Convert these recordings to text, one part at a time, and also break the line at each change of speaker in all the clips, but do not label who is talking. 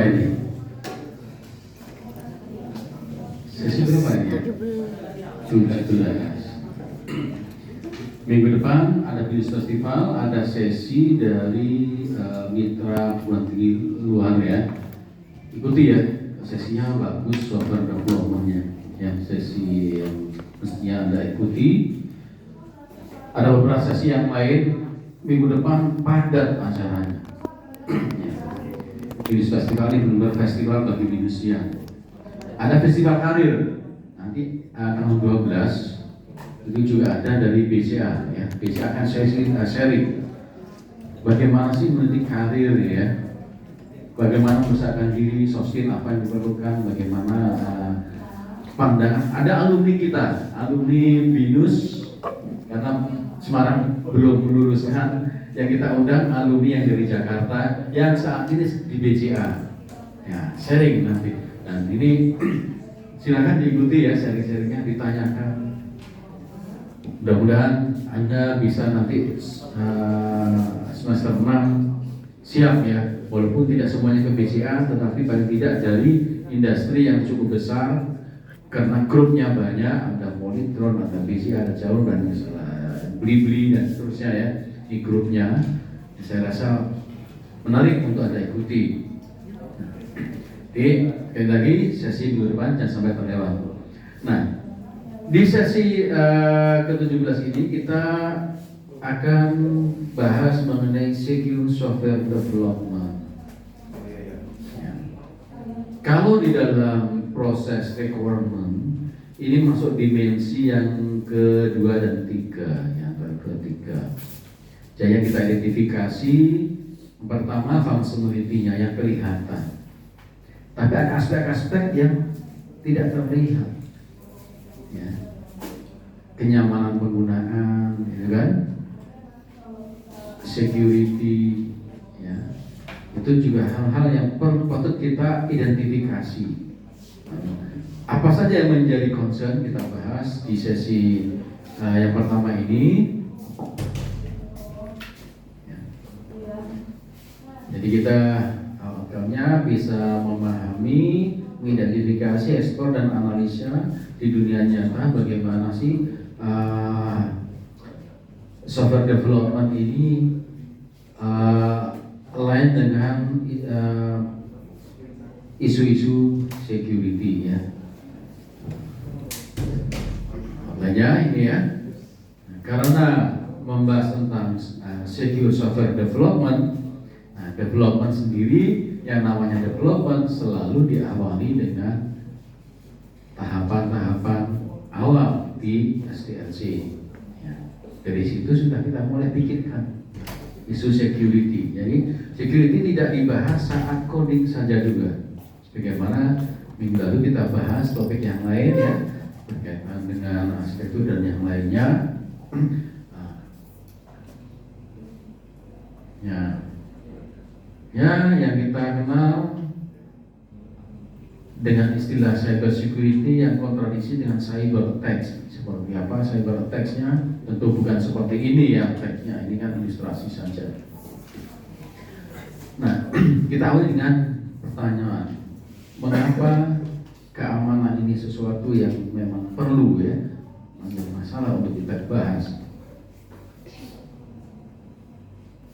Ini sesi berapa ini? 17. Minggu depan ada Binus Festival, ada sesi dari mitra perguruan tinggi luar ya. Ikuti ya, sesinya bagus, software development-nya. Yang sesi yang mestinya Anda ikuti. Ada beberapa sesi yang lain minggu depan padat acaranya. Binus Festival ini benar festival bagi Binusia. Ada festival karir nanti tanggal 12 itu juga ada dari BCA ya. BCA akan sharing bagaimana sih meniti karir ya, bagaimana membesarkan diri, soft skill apa yang diperlukan, bagaimana pandangan. Ada alumni kita, alumni Binus karena Semarang belum meluluskan, yang kita undang alumni yang dari Jakarta yang saat ini di BCA ya, sharing nanti. Dan ini silakan diikuti ya, sharing-sharingnya, ditanyakan. Mudah-mudahan Anda bisa nanti semester 6 siap ya, walaupun tidak semuanya ke BCA, tetapi paling tidak dari industri yang cukup besar karena grupnya banyak, ada Politron, ada BCA, ada Jarum, dan Blibli dan seterusnya ya di grupnya. Saya rasa menarik untuk Anda ikuti. Jadi sekali lagi sesi minggu depan jangan sampai terlewat. Nah, di sesi ke-17 ini kita akan bahas mengenai secure software development. Ya. Kalau di dalam proses requirement ini masuk dimensi yang kedua dan tiga, ya, ketiga. Jadi yang kita identifikasi pertama functionality-nya yang kelihatan. Tapi ada aspek-aspek yang tidak terlihat. Ya. Kenyamanan penggunaan, ya kan? Security, ya. Itu juga hal-hal yang patut kita identifikasi. Apa saja yang menjadi concern kita bahas di sesi yang pertama ini. Ya. Jadi kita outcome-nya bisa memahami, mengidentifikasi, ekspor dan analisa di dunia nyata bagaimana sih software development ini lain dengan isu-isu security ya. Makanya ini ya, karena membahas tentang secure software development, development sendiri yang namanya development selalu diawali dengan tahapan-tahapan awal di SDLC. Ya, dari situ sudah kita mulai pikirkan isu security. Jadi security tidak dibahas saat coding saja juga. Bagaimana minggu lalu kita bahas topik yang lain ya, berkaitan dengan arsitektur dan yang lainnya. Ya, yang kita kenal dengan istilah cyber security yang kontradiksi dengan cyber attacks. Seperti apa cyber attacks-nya? Tentu bukan seperti ini ya attack-nya, ini kan ilustrasi saja. Nah, kita awali dengan pertanyaan, mengapa keamanan ini sesuatu yang memang perlu ya, menjadi masalah untuk kita bahas.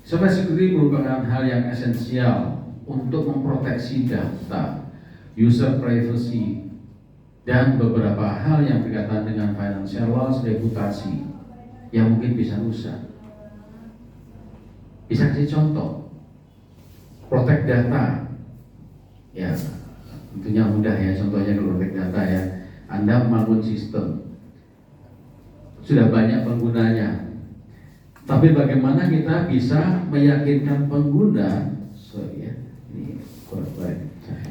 Cyber security merupakan hal yang esensial untuk memproteksi data, user privacy, dan beberapa hal yang berkaitan dengan financial loss, reputasi yang mungkin bisa rusak. Bisa kasih contoh, protect data, ya tentunya mudah ya, contohnya kalau protect data ya, Anda membangun sistem, sudah banyak penggunanya. Tapi bagaimana kita bisa meyakinkan pengguna,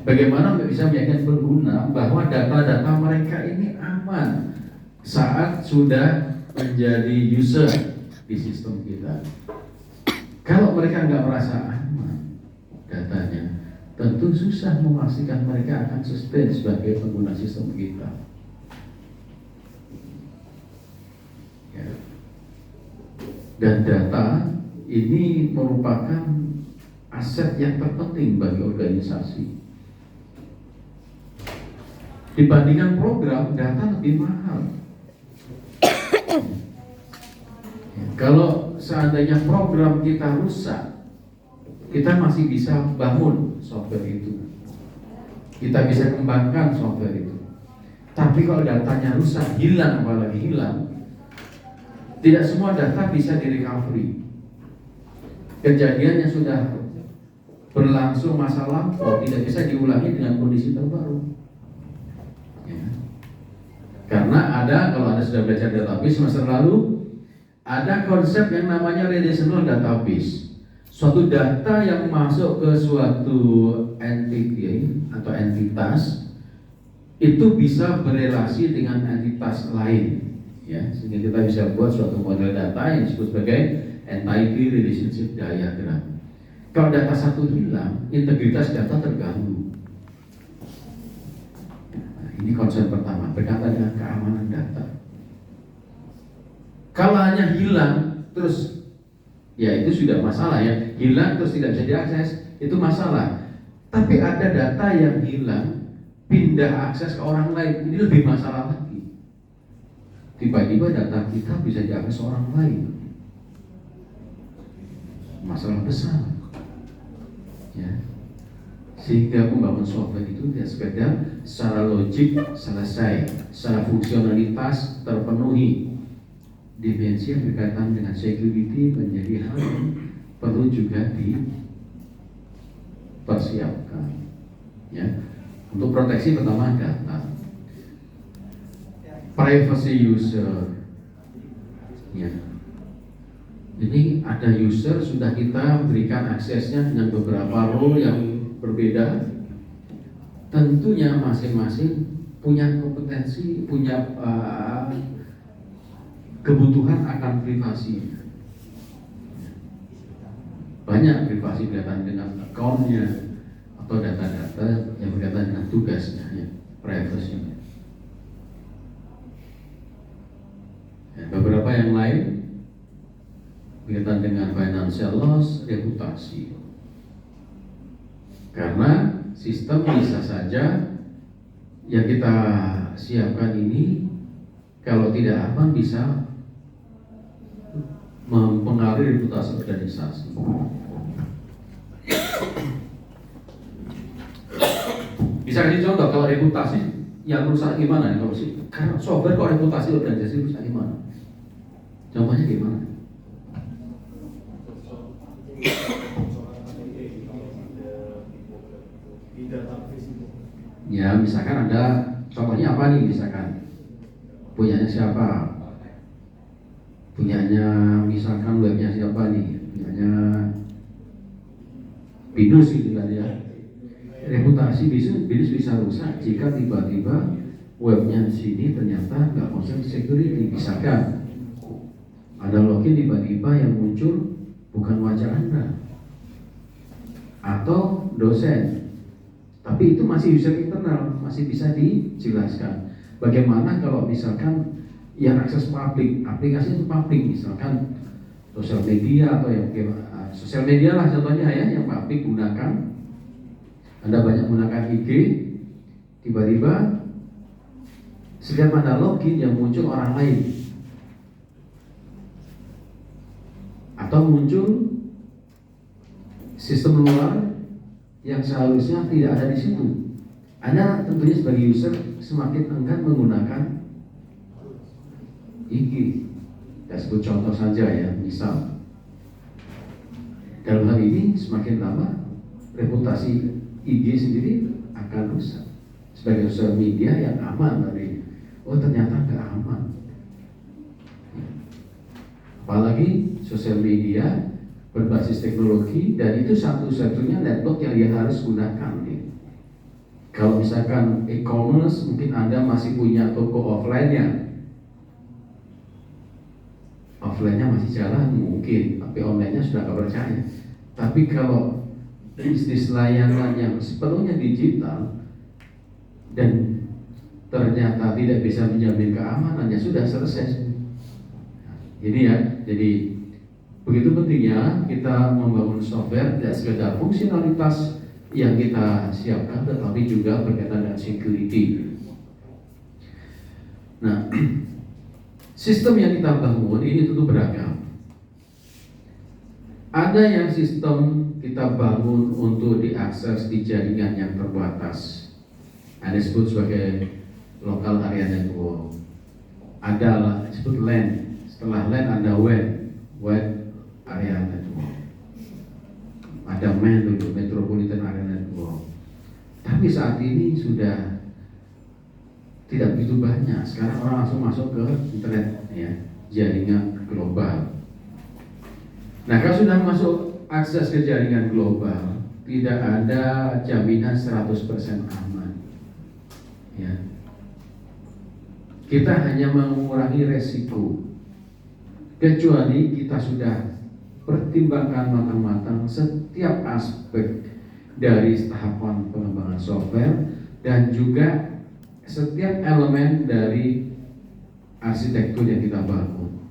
bagaimana bisa meyakinkan pengguna bahwa data-data mereka ini aman saat sudah menjadi user di sistem kita. Kalau mereka nggak merasa aman datanya, tentu susah memastikan mereka akan sustain sebagai pengguna sistem kita. Ya. Dan data ini merupakan aset yang terpenting bagi organisasi. Dibandingkan program, data lebih mahal. Kalau seandainya program kita rusak, kita masih bisa bangun software itu. Kita bisa kembangkan software itu. Tapi kalau datanya rusak, hilang, apalagi hilang, tidak semua data bisa direcovery. Kejadian yang sudah berlangsung masa lampau tidak bisa diulangi dengan kondisi terbaru. Ya. Karena kalau Anda sudah belajar database semester lalu, ada konsep yang namanya relational database. Suatu data yang masuk ke suatu entity atau entitas itu bisa berelasi dengan entitas lain, ya, sehingga kita bisa buat suatu model data yang disebut sebagai entity relationship diagram. Kalau data satu hilang, integritas data terganggu. Nah, ini konsep pertama berkaitan dengan keamanan data. Kalau hanya hilang terus, ya itu sudah masalah ya. Hilang terus tidak bisa diakses, itu masalah. Tapi ada data yang hilang, pindah akses ke orang lain, ini lebih masalah lagi. Tiba-tiba data kita bisa diakses orang lain, masalah besar. Ya. Sehingga membangun software itu tidak sekedar secara logik selesai, secara fungsionalitas terpenuhi. Dimensi yang berkaitan dengan security menjadi hal yang perlu juga dipersiapkan, ya. Untuk proteksi pertama data, privacy user, ya. Jadi ada user sudah kita berikan aksesnya dengan beberapa role yang berbeda. Tentunya masing-masing punya kompetensi, punya kebutuhan akan privasi. Banyak privasi berkaitan dengan akunnya atau data-data yang berkaitan dengan tugasnya, ya, privacy. Ya, beberapa yang lain berkaitan dengan financial loss, reputasi. Karena sistem bisa saja yang kita siapkan ini kalau tidak aman bisa mempengaruhi reputasi organisasi. Bisa kasih contoh kalau reputasi yang rusak gimana nih kalau sih? Karena software kok reputasi organisasi rusak gimana? Contohnya gimana? Ya misalkan ada contohnya apa nih, misalkan punyanya siapa? Punyanya misalkan webnya siapa nih? Punyanya Binus gitu kan ya. Reputasi Binus bisa rusak jika tiba-tiba webnya di sini ternyata nggak konsep security. Misalkan ada login tiba-tiba yang muncul bukan wajah Anda atau dosen, tapi itu masih user internal, masih bisa dijelaskan. Bagaimana kalau misalkan yang akses publik, aplikasi itu publik, misalkan sosial media atau yang sosial media lah contohnya ya, yang publik gunakan. Anda banyak menggunakan IG, tiba-tiba setiap Anda login yang muncul orang lain, atau muncul sistem luar yang seharusnya tidak ada di situ. Anda tentunya sebagai user semakin enggan menggunakan IG. Kita sebut contoh saja ya, misal dalam hal ini semakin lama reputasi IG sendiri akan rusak sebagai sosial media yang aman tadi. Oh ternyata nggak aman. Apalagi sosial media berbasis teknologi dan itu satu-satunya network yang dia harus gunakan nih. Kalau misalkan e-commerce mungkin Anda masih punya toko offline-nya. Offline-nya masih jalan mungkin, tapi online-nya sudah nggak percaya. Tapi kalau bisnis layanan yang sepenuhnya digital dan ternyata tidak bisa menjamin keamanannya, sudah selesai. Jadi begitu pentingnya kita membangun software tidak sekedar fungsionalitas yang kita siapkan, tetapi juga berkaitan dengan security. Nah, sistem yang kita bangun ini tentu beragam. Ada yang sistem kita bangun untuk diakses di jaringan yang terbatas, ada disebut sebagai local area network. Ada disebut LAN, setelah LAN ada wide area network. Ada MAN untuk metropolitan area network. Tapi saat ini sudah tidak begitu banyak. Sekarang orang langsung masuk ke internet, ya, jaringan global. Nah, kalau sudah masuk akses ke jaringan global, tidak ada jaminan 100% aman. Ya. Kita hanya mengurangi resiko, kecuali kita sudah pertimbangkan matang-matang setiap aspek dari tahapan pengembangan software dan juga setiap elemen dari arsitektur yang kita bangun,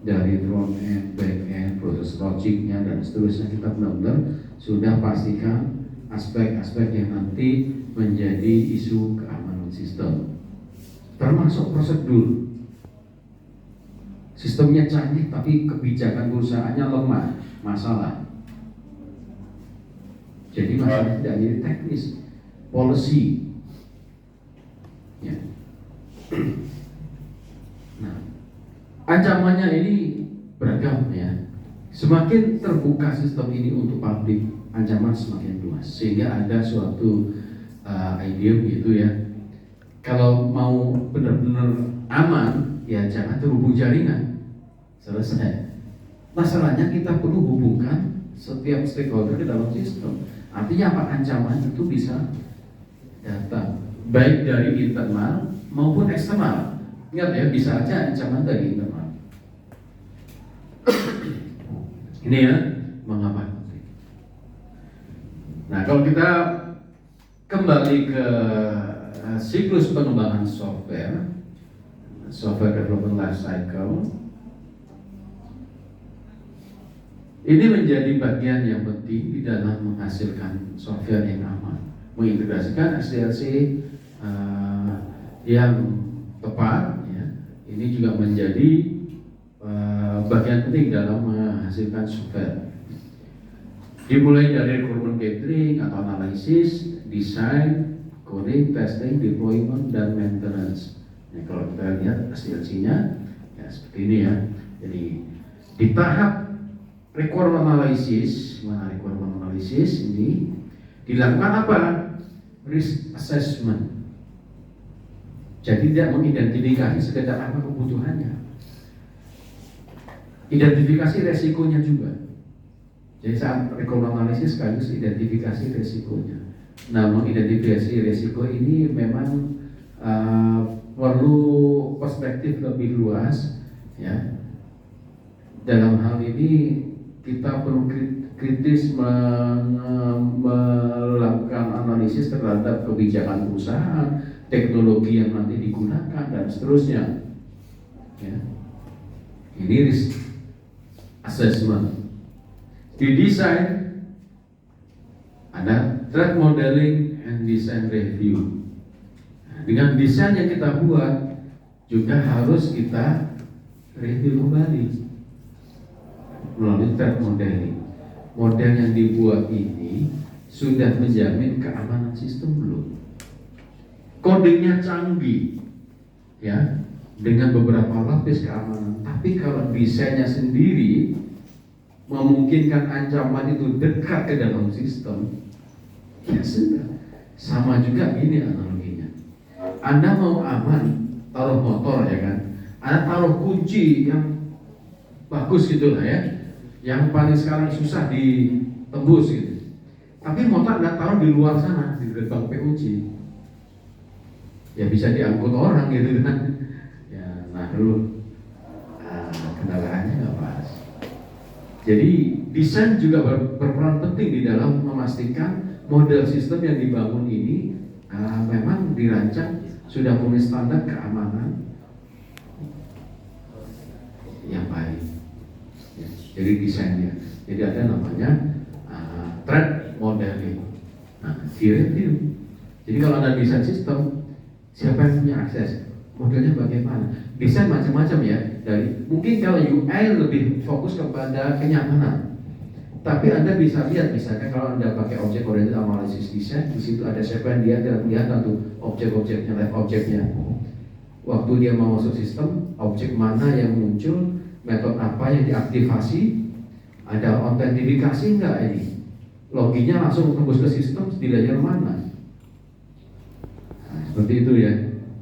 dari front end, back end, proses logiknya dan seterusnya. Kita benar-benar sudah pastikan aspek-aspek yang nanti menjadi isu keamanan sistem, termasuk prosedur. Sistemnya canggih tapi kebijakan perusahaannya lemah, masalah. Jadi masalah tidak jadi teknis, policy. Ya. Nah, ancamannya ini beragam, ya. Semakin terbuka sistem ini untuk publik, ancaman semakin luas. Sehingga ada suatu ide gitu, ya. Kalau mau benar-benar aman, ya jangan terhubung jaringan. Selesai. Masalahnya kita perlu hubungkan setiap stakeholder di dalam sistem. Artinya apa? Ancaman itu bisa datang baik dari internal maupun eksternal. Ingat ya, bisa aja ancaman dari internal. Ini ya, mengapa? Nah, kalau kita kembali ke siklus pengembangan software development life cycle, ini menjadi bagian yang penting di dalam menghasilkan software yang aman, mengintegrasikan SDLC yang tepat, ya. Ini juga menjadi bagian penting dalam menghasilkan software. Dimulai dari requirement gathering atau analisis, design, coding, testing, deployment, dan maintenance. Nah, kalau kita lihat SDLC-nya, ya seperti ini, ya. Jadi di tahap requirement analysis ini dilakukan apa? Risk assessment. Jadi tidak mengidentifikasi sekedar apa kebutuhannya, identifikasi resikonya juga. Jadi saat requirement analysis sekaligus identifikasi resikonya. Nah, mengidentifikasi resiko ini memang perlu perspektif lebih luas, ya. Dalam hal ini kita perlu kritis melakukan analisis terhadap kebijakan perusahaan, teknologi yang nanti digunakan, dan seterusnya. Ya. Ini risk assessment. Di desain ada threat modeling and design review. Nah, dengan desain yang kita buat juga harus kita review kembali melalui threat modeling. Model yang dibuat ini sudah menjamin keamanan sistem belum? Kodenya canggih, ya, dengan beberapa lapis keamanan. Tapi kalau desainnya sendiri memungkinkan ancaman itu dekat ke dalam sistem, ya sudah. Sama juga ini analoginya. Anda mau aman, taruh motor, ya kan? Anda taruh kunci yang bagus gitulah, ya, yang paling sekarang susah ditembus gitu. Tapi motor nggak taruh di luar sana di gerbang PUC, ya bisa diangkut orang gitu kan. Ya, nah dulu kendaraannya nggak pas. Jadi desain juga berperan penting di dalam memastikan model sistem yang dibangun ini memang dirancang sudah memenuhi standar keamanan yang baik. Ya, jadi desainnya. Jadi ada namanya threat modeling. Nah, di review. Jadi kalau ada desain sistem, siapa yang punya akses? modelnya bagaimana. Desain macam-macam ya, dari mungkin kalau UI lebih fokus kepada kenyamanan. Tapi Anda bisa lihat misalkan kalau Anda pakai object oriented analysis design, di situ ada sequence dia kelihatan tuh objek-objeknya, live objeknya. Waktu dia mau masuk sistem, objek mana yang muncul, metode apa yang diaktifasi, ada autentifikasi enggak ini, loginnya langsung tembus ke sistem di layer mana. Nah, seperti itu ya.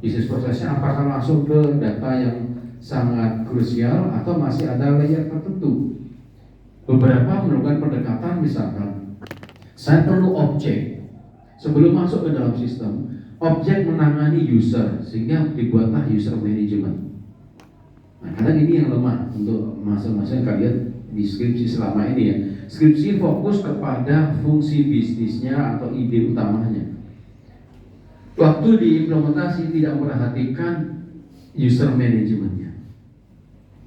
Bisnis prosesnya apakah langsung ke data yang sangat krusial atau masih ada layer tertentu. Beberapa melakukan pendekatan, misalkan saya perlu objek sebelum masuk ke dalam sistem, objek menangani user sehingga dibuatlah user management. Nah, karena ini yang lemah untuk masing-masing kalian di skripsi selama ini ya. Skripsi fokus kepada fungsi bisnisnya atau ide utamanya. Waktu diimplementasi tidak memperhatikan user manajemennya,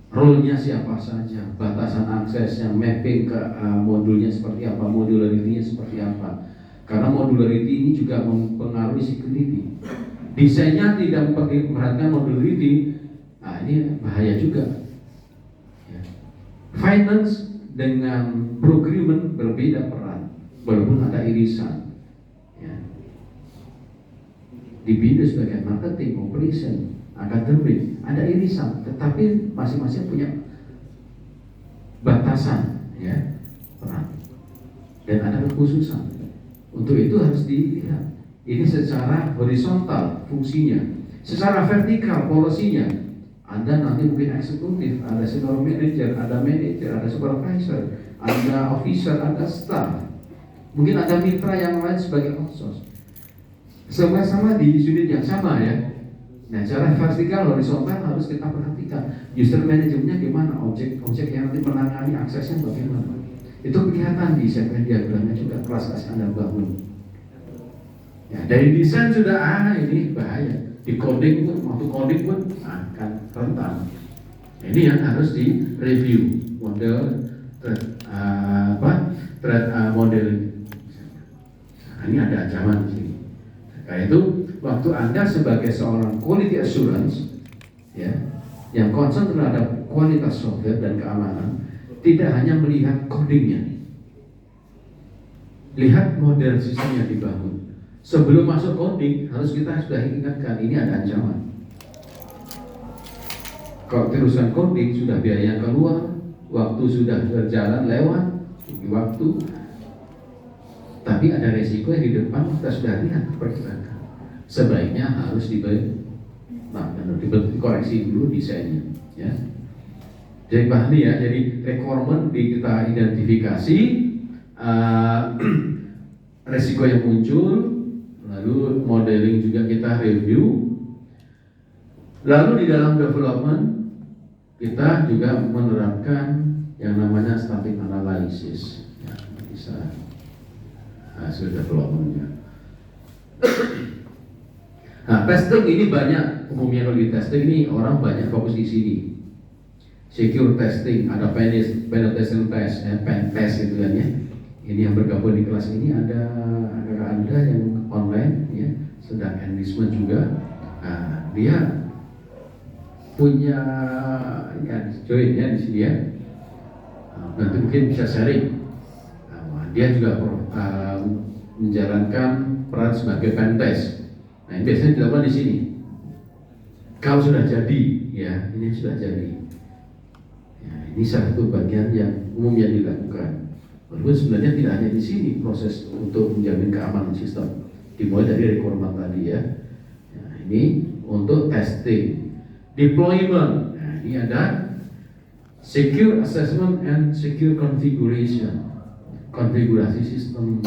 role-nya siapa saja, batasan aksesnya, mapping ke modulnya seperti apa, modularity-nya seperti apa. Karena modularity ini juga mempengaruhi security. Desainnya tidak memperhatikan modularity, nah ini bahaya juga. Ya. Finance dengan procurement berbeda peran, walaupun ada irisan. Dipilih sebagai marketing, operation, akademik, ada irisan, tetapi masing-masing punya batasan, ya, peran, dan ada kekhususan. Untuk itu harus dilihat. Ini secara horizontal fungsinya, secara vertikal polisinya. Anda nanti mungkin eksekutif, ada senior manager, ada supervisor, ada officer, ada staff, mungkin ada mitra yang lain sebagai outsource. Sama-sama di unit yang sama ya. Nah, cara vertikal horizontal harus kita perhatikan. User manajemennya gimana, objek yang nanti menangani aksesnya bagaimana. Itu kelihatan di sequence diagramnya juga, kelas Anda bangun. Ya, dari desain sudah ini bahaya. Di coding pun, waktu coding pun akan rentan. Ini yang harus di review model model. Nah, ini ada ancaman di sini. Karena itu waktu Anda sebagai seorang quality assurance ya, yang concern terhadap kualitas software dan keamanan, tidak hanya melihat codingnya, lihat model sistem yang dibangun. Sebelum masuk coding harus kita sudah ingatkan ini ada ancaman. Kalau terusan coding sudah biaya keluar, waktu sudah berjalan lewat waktu, tapi ada resiko yang di depan kita sudah lihat perkirakan. Sebaiknya harus dikoreksi dulu desainnya, ya. Jadi pahami ya. Jadi requirement kita identifikasi, resiko yang muncul, lalu modeling juga kita review, lalu di dalam development kita juga menerapkan yang namanya static analysis, ya, bisa hasil developmentnya. Nah, testing ini banyak, umumnya kalau di testing ini orang banyak fokus di sini. Secure testing, ada penetration test, pen test gitu kan ya. Ini yang bergabung di kelas ini ada Anda yang online ya, sedang enlistment juga. Nah, dia punya ya, join ya di sini ya. Nanti mungkin bisa sharing. Nah, dia juga menjalankan peran sebagai pen test. Nah, ini biasanya dilakukan di sini. Kalau sudah jadi, ya, ini sudah jadi. Ya, ini salah satu bagian yang umumnya dilakukan. Walaupun sebenarnya tidak hanya di sini proses untuk menjamin keamanan sistem. Dimulai dari requirement tadi ya. Ya, ini untuk testing, deployment. Nah, ini ada secure assessment and secure configuration. Konfigurasi sistem,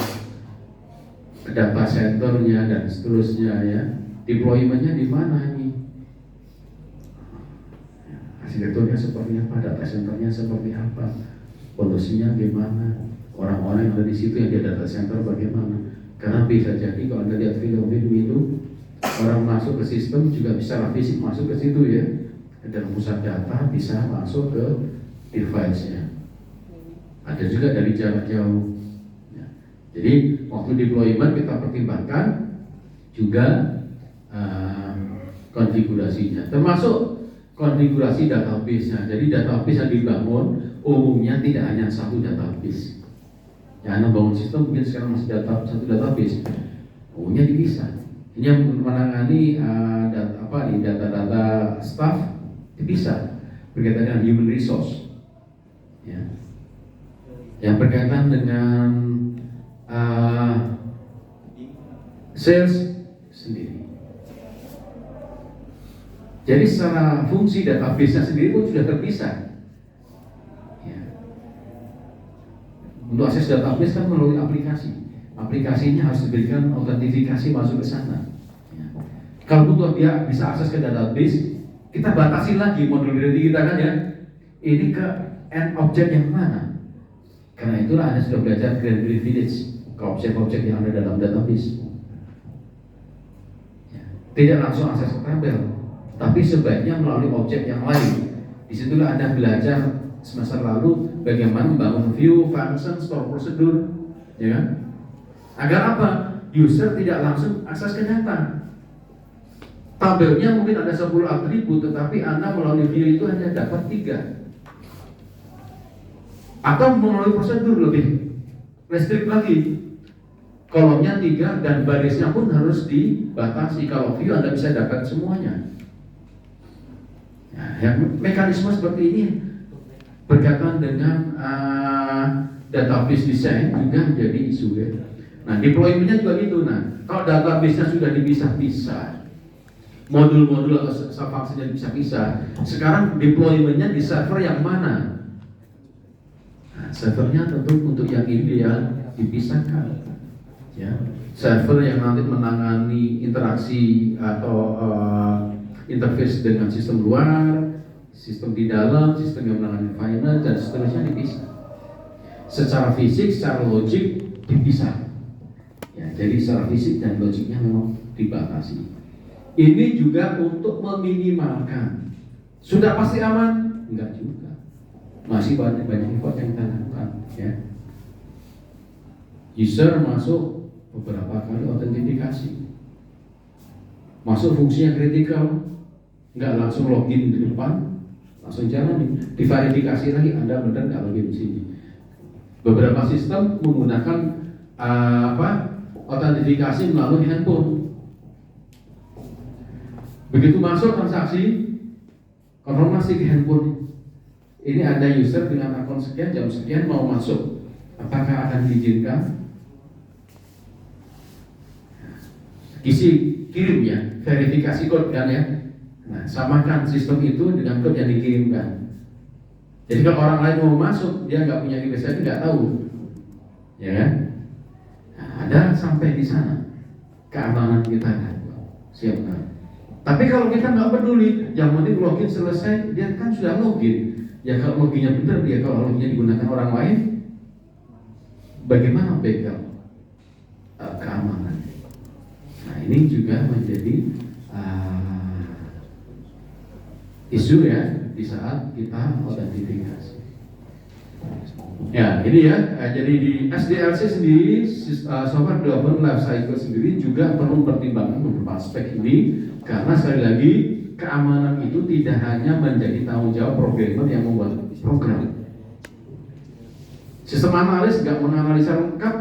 data centernya dan seterusnya ya. Deploymentnya di mana ini? Arsitekturnya seperti apa? Data centernya seperti apa? Polusinya gimana? Orang-orang yang ada di situ yang di data center bagaimana? Karena bisa jadi kalau Anda lihat film-film itu, orang masuk ke sistem juga bisa fisik masuk ke situ ya. Dan pusat data bisa masuk ke device-nya. Ada juga dari jarak jauh. Jadi waktu deployment kita pertimbangkan juga konfigurasinya, termasuk konfigurasi database-nya. Jadi database yang dibangun umumnya tidak hanya satu database. Ya, Anda bangun sistem mungkin sekarang masih satu database, umumnya dipisah. Ini yang menangani data-data staff dipisah, berkaitan dengan human resource, ya. Yang berkaitan dengan sales sendiri. Jadi secara fungsi database-nya sendiri pun sudah terpisah. Ya. Untuk akses database kan melalui aplikasi. Aplikasinya harus diberikan autentifikasi masuk ke sana. Ya. Kalau butuh dia bisa akses ke database, kita batasi lagi modularity kita kan ya. Ini ke end object yang mana? Karena itulah Anda sudah belajar grand privilege ke objek-objek yang ada dalam database. Ya. Tidak langsung akses ke tabel, tapi sebaiknya melalui objek yang lain. Disitulah Anda belajar semester lalu bagaimana membangun view, function, store prosedur, ya kan? Agar apa? User tidak langsung akses ke data. Tabelnya mungkin ada 10 atribut, tetapi Anda melalui view itu hanya dapat 3. Atau melalui prosedur lebih restrict lagi. Kolomnya 3 dan barisnya pun harus dibatasi. Kalau view Anda bisa dapat semuanya. Ya, mekanisme seperti ini berkaitan dengan database design juga menjadi isu ya. Nah, deployment-nya juga gitu. Nah, kalau database-nya sudah dipisah-pisah, modul-modul atau subfunction-nya dipisah-pisah, sekarang deployment-nya di server yang mana? Nah, servernya tentu untuk yang ideal dipisahkan. Ya, server yang nanti menangani interaksi atau interface dengan sistem luar, sistem di dalam, sistem yang menangani finance dan seterusnya dipisah. Secara fisik, secara logik dipisah. Ya, jadi secara fisik dan logiknya memang dibatasi. Ini juga untuk meminimalkan. Sudah pasti aman? Enggak juga. Masih banyak effort yang kita lakukan. Ya. User masuk beberapa kali autentifikasi. Masuk fungsinya kritikal, nggak langsung login di depan, langsung jalan. Diverifikasi lagi Anda benar nggak login di sini. Beberapa sistem menggunakan autentifikasi melalui handphone. Begitu masuk transaksi, konfirmasi ke handphone. Ini ada user dengan akun sekian, jam sekian mau masuk. Apakah akan diizinkan? Kirim ya, verifikasi kode kan ya. Nah, samakan sistem itu dengan kode yang dikirimkan. Jadi kalau orang lain mau masuk, dia nggak punya kebiasaan, nggak tahu, ya kan? Nah, ada sampai di sana keamanan kita kan, siapkan. Tapi kalau kita nggak peduli, yang penting login selesai, dia kan sudah login. Ya kalau loginnya benar, dia kalau loginnya digunakan orang lain, bagaimana backup keamanan? Nah, ini juga menjadi isu ya di saat kita autentifikasi. Ya, ini ya. Jadi di SDLC sendiri, software development life cycle sendiri juga perlu mempertimbangkan beberapa aspek ini, karena sekali lagi keamanan itu tidak hanya menjadi tanggung jawab programmer yang membuat program. Sistem analis nggak menganalisa lengkap,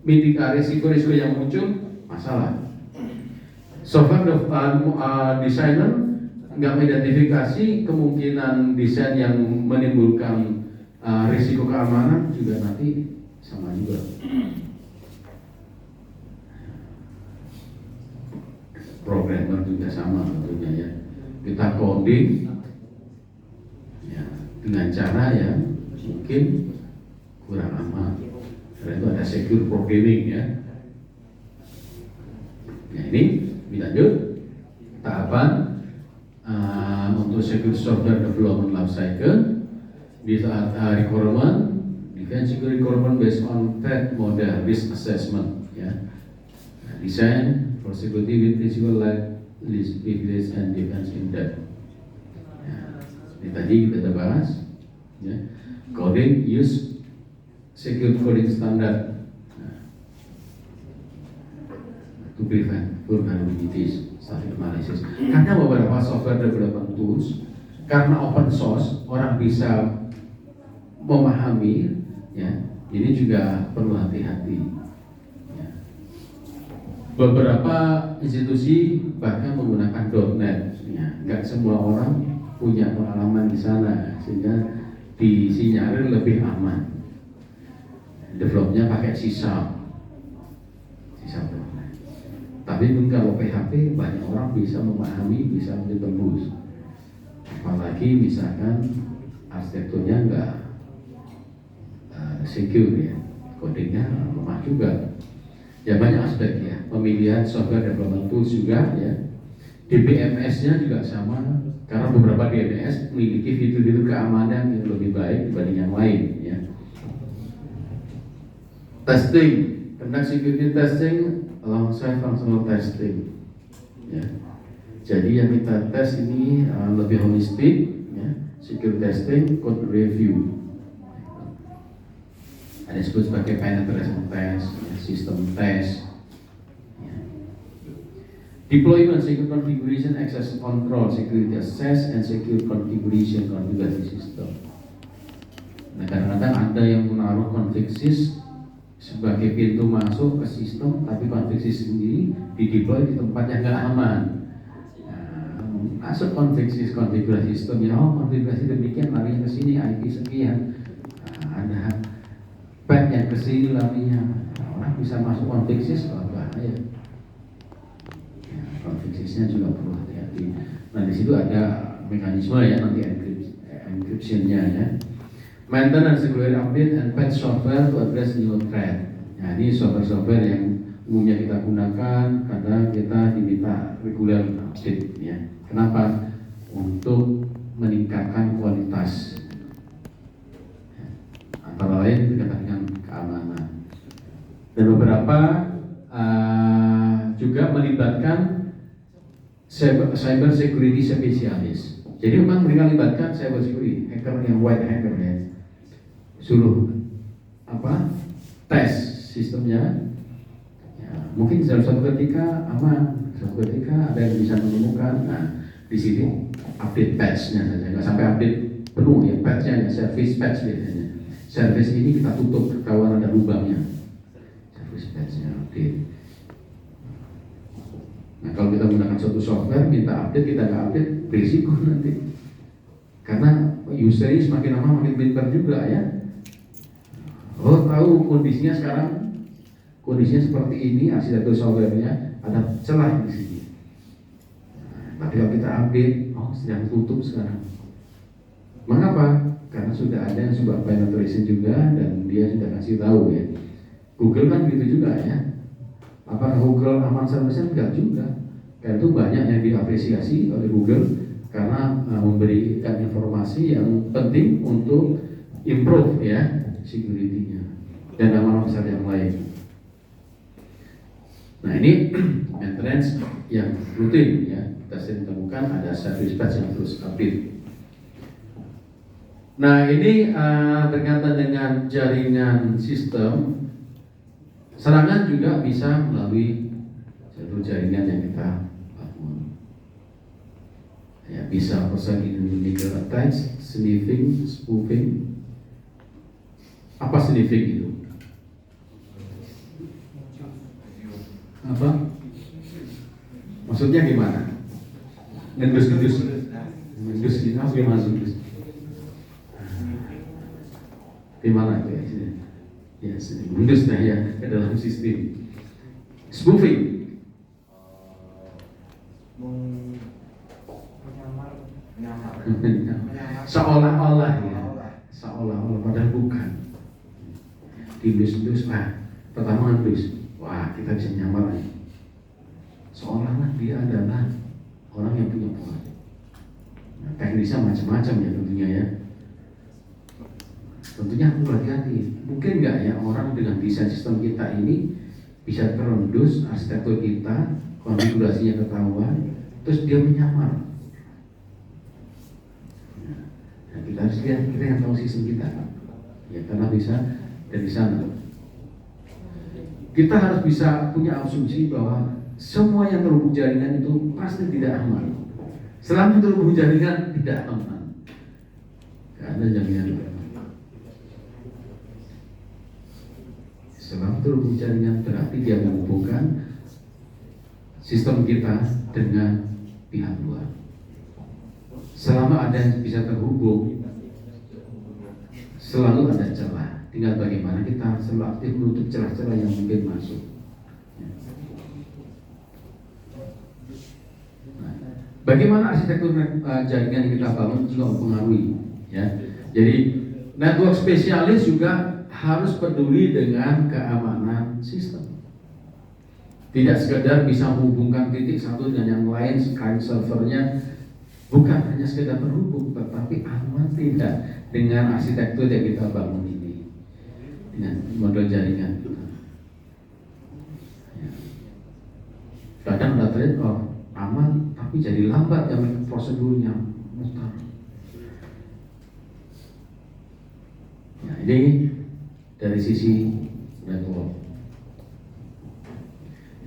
mitigasi risiko-risiko yang muncul, masalah. Software designer nggak mengidentifikasi kemungkinan desain yang menimbulkan risiko keamanan, juga nanti sama juga. Programmer juga sama tentunya ya. Kita coding ya, dengan cara yang mungkin kurang aman. Karena itu ada secure programming ya. Nah, ini lanjut tahapan untuk secure software development life cycle. Di saat requirement, define secure requirement based on threat model risk assessment ya. Nah, design for security with principle like least privilege and defense in depth. Ya, ini tadi kita bahas ya. Coding use secure coding standard. Nah, to prevent vulnerabilities static analysis. Karena beberapa software development tools karena open source orang bisa memahami, ya, ini juga perlu hati-hati. Ya. Beberapa institusi bahkan menggunakan .NET, ya. Nggak semua orang punya pengalaman di sana sehingga disinyalir lebih aman. Developnya pakai C#. Tapi kalau PHP banyak orang bisa memahami, bisa ditembus. Apalagi misalkan arsitekturnya nggak secure, ya, codingnya lemah juga. Ya banyak aspek, ya. Pemilihan software development tools juga, ya. DBMS-nya juga sama, karena beberapa DBMS memiliki fitur-fitur keamanan yang lebih baik dibanding yang lain, ya. Testing, conduct security testing alongside functional testing, ya. Jadi yang kita tes ini lebih holistik, ya. Security testing, code review, ada disebut sebagai penetration test, ya, system test, ya. Deployment, secure configuration, access control, security access, and secure configuration configurasi system. Nah, kadang-kadang ada yang menaruh config sys sebagai pintu masuk ke sistem, tapi config sys sendiri dideploy di tempat yang nggak aman. Masuk config sys konfigurasi sistem, ya, oh konfigurasi demikian larinya ke sini, IP sekian, ada pad yang ke sini larinya. Orang bisa masuk config sys, bahaya. Config sysnya juga perlu hati-hati. Nah, di situ ada mekanisme, ya, nanti encryption-nya, ya. Maintenance, security update, and patch software to address new threat. Nah, ini software-software yang umumnya kita gunakan karena kita diminta regular update, ya. Kenapa? Untuk meningkatkan kualitas, ya. Antara lain berkaitan dengan keamanan. Dan beberapa juga melibatkan cyber security spesialis. Jadi memang mereka libatkan cyber security, hacker yang white hacker, ya. Suruh tes sistemnya, ya, mungkin suatu ketika aman, suatu ketika ada yang bisa menemukan. Nah, di sini update patch-nya saja, nggak sampai update penuh, ya, patch-nya, ya, service patch biasanya. Service ini kita tutup ketahuan ada lubangnya, service patch-nya update. Nah, kalau kita menggunakan suatu software minta update, kita nggak update, berisiko nanti. Karena user ini semakin lama makin pintar juga, ya. Oh, tahu kondisinya sekarang, kondisinya seperti ini, arsitektur softwarenya ada celah di sini. Nah, tapi kalau kita update, oh sedang tutup sekarang. Mengapa? Karena sudah ada yang sudah penetration juga dan dia sudah kasih tahu, ya. Google kan gitu juga, ya. Apakah Google aman 100%? Enggak juga. Karena itu banyak yang diapresiasi oleh Google karena memberikan informasi yang penting untuk improve, ya, security-nya dan amal besar yang lain. Nah, ini maintenance yang rutin, ya. Kita sering temukan ada service patch yang terus update. Nah, ini berkaitan dengan jaringan sistem. Serangan juga bisa melalui satu jaringan yang kita bangun, ya, bisa illegal attacks, sniffing, spoofing. Apa sniffing itu? Apa? Maksudnya gimana? Ngendus-ngendus. Ngendus ini apa gimana ngendus? Gimana itu, ya? Ya, ngendus, nah, ya, ke dalam sistem. Spoofing. Seolah-olah, ya. Seolah-olah, padahal bukan. Dindus-dindus, pertama ngendus, wah kita bisa nyamar, ya. Seolah-olah dia adalah orang yang punya pola. Nah, teknisnya macam-macam, ya, tentunya, ya. Tentunya aku hati-hati. Mungkin nggak, ya, orang dengan desain sistem kita ini bisa terendus arsitektur kita, konfigurasinya ketahuan, terus dia menyamar. Nah, kita harus lihat, kita yang tahu sistem kita, ya, karena bisa dari sana. Kita harus bisa punya asumsi bahwa semua yang terhubung jaringan itu pasti tidak aman. Selama terhubung jaringan tidak aman. Karena jaringan selama terhubung jaringan berarti dia menghubungkan sistem kita dengan pihak luar. Selama ada yang bisa terhubung, selalu ada celah. Tinggal bagaimana kita selalu aktif menutup celah-celah yang mungkin masuk. Bagaimana arsitektur jaringan yang kita bangun juga mempengaruhi, ya. Jadi network spesialis juga harus peduli dengan keamanan sistem. Tidak sekedar bisa menghubungkan titik satu dengan yang lain, sekali servernya bukan hanya sekedar berhubung, tetapi aman tidak dengan arsitektur yang kita bangun ini, dengan model jaringan. Kadang ada trade off, aman tapi jadi lambat yang prosedurnya mutar. Ya, ini dari sisi network.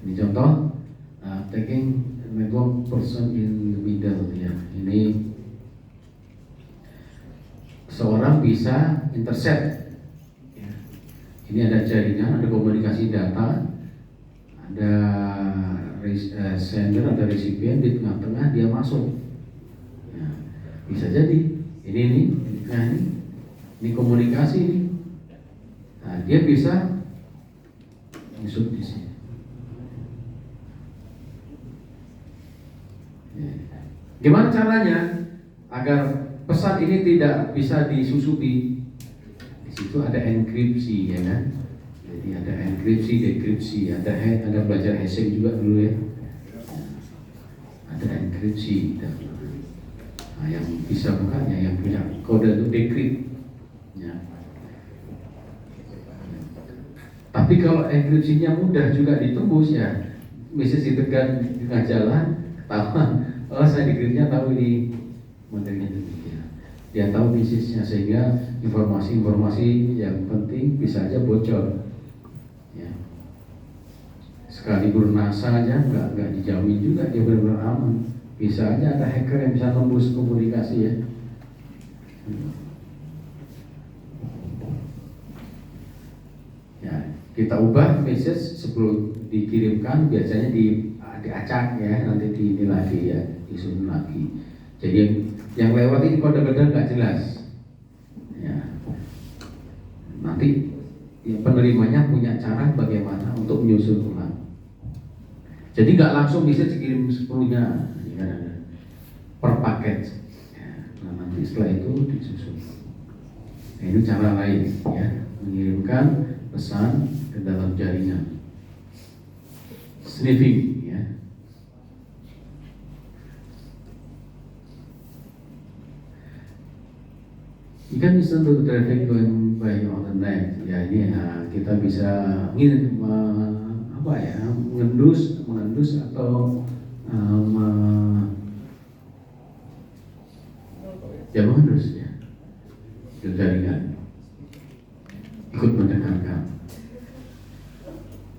Ini contoh taking network person in the middle, ya. Ini seorang bisa intercept, ya. Ini ada jaringan, ada komunikasi data, ada sender, ada recipient, di tengah-tengah dia masuk, ya. Bisa jadi ini komunikasi ini. Nah, dia bisa masuk di sini. Gimana caranya agar pesan ini tidak bisa disusupi? Di situ ada enkripsi, ya kan? Jadi ada enkripsi, dekripsi, ada belajar hashing juga dulu, ya. Ada enkripsi, nah, yang bisa bukannya yang punya kode itu dekrypt, ya. Tapi kalau enkripsinya mudah juga ditembus, ya, message ditekan di tengah jalan, ketahuan, oh saya dekryptnya tahu ini materinya demikian. Dia tahu bisnisnya, sehingga informasi-informasi yang penting bisa aja bocor, ya. Sekali bernasa aja nggak dijamin juga dia benar-benar aman. Bisa aja ada hacker yang bisa tembus komunikasi, ya. Ya, kita ubah message sebelum dikirimkan, biasanya diacak, ya, nanti ini lagi, ya, disusun lagi. Jadi yang lewat ini kode-kode nggak jelas, ya. Nanti ya, penerimanya punya cara bagaimana untuk menyusun ulang. Jadi nggak langsung bisa dikirim sepenuhnya, ya, per paket, ya. Nah, nanti setelah itu disusun. Nah, ini cara lain, ya, mengirimkan pesan ke dalam jaringan. Sniffing, ya. You can listen to the traffic going by on the net. Ya, ini kita bisa mengendus atau mengendus, ya, ke jaringan, ikut mendengarkan.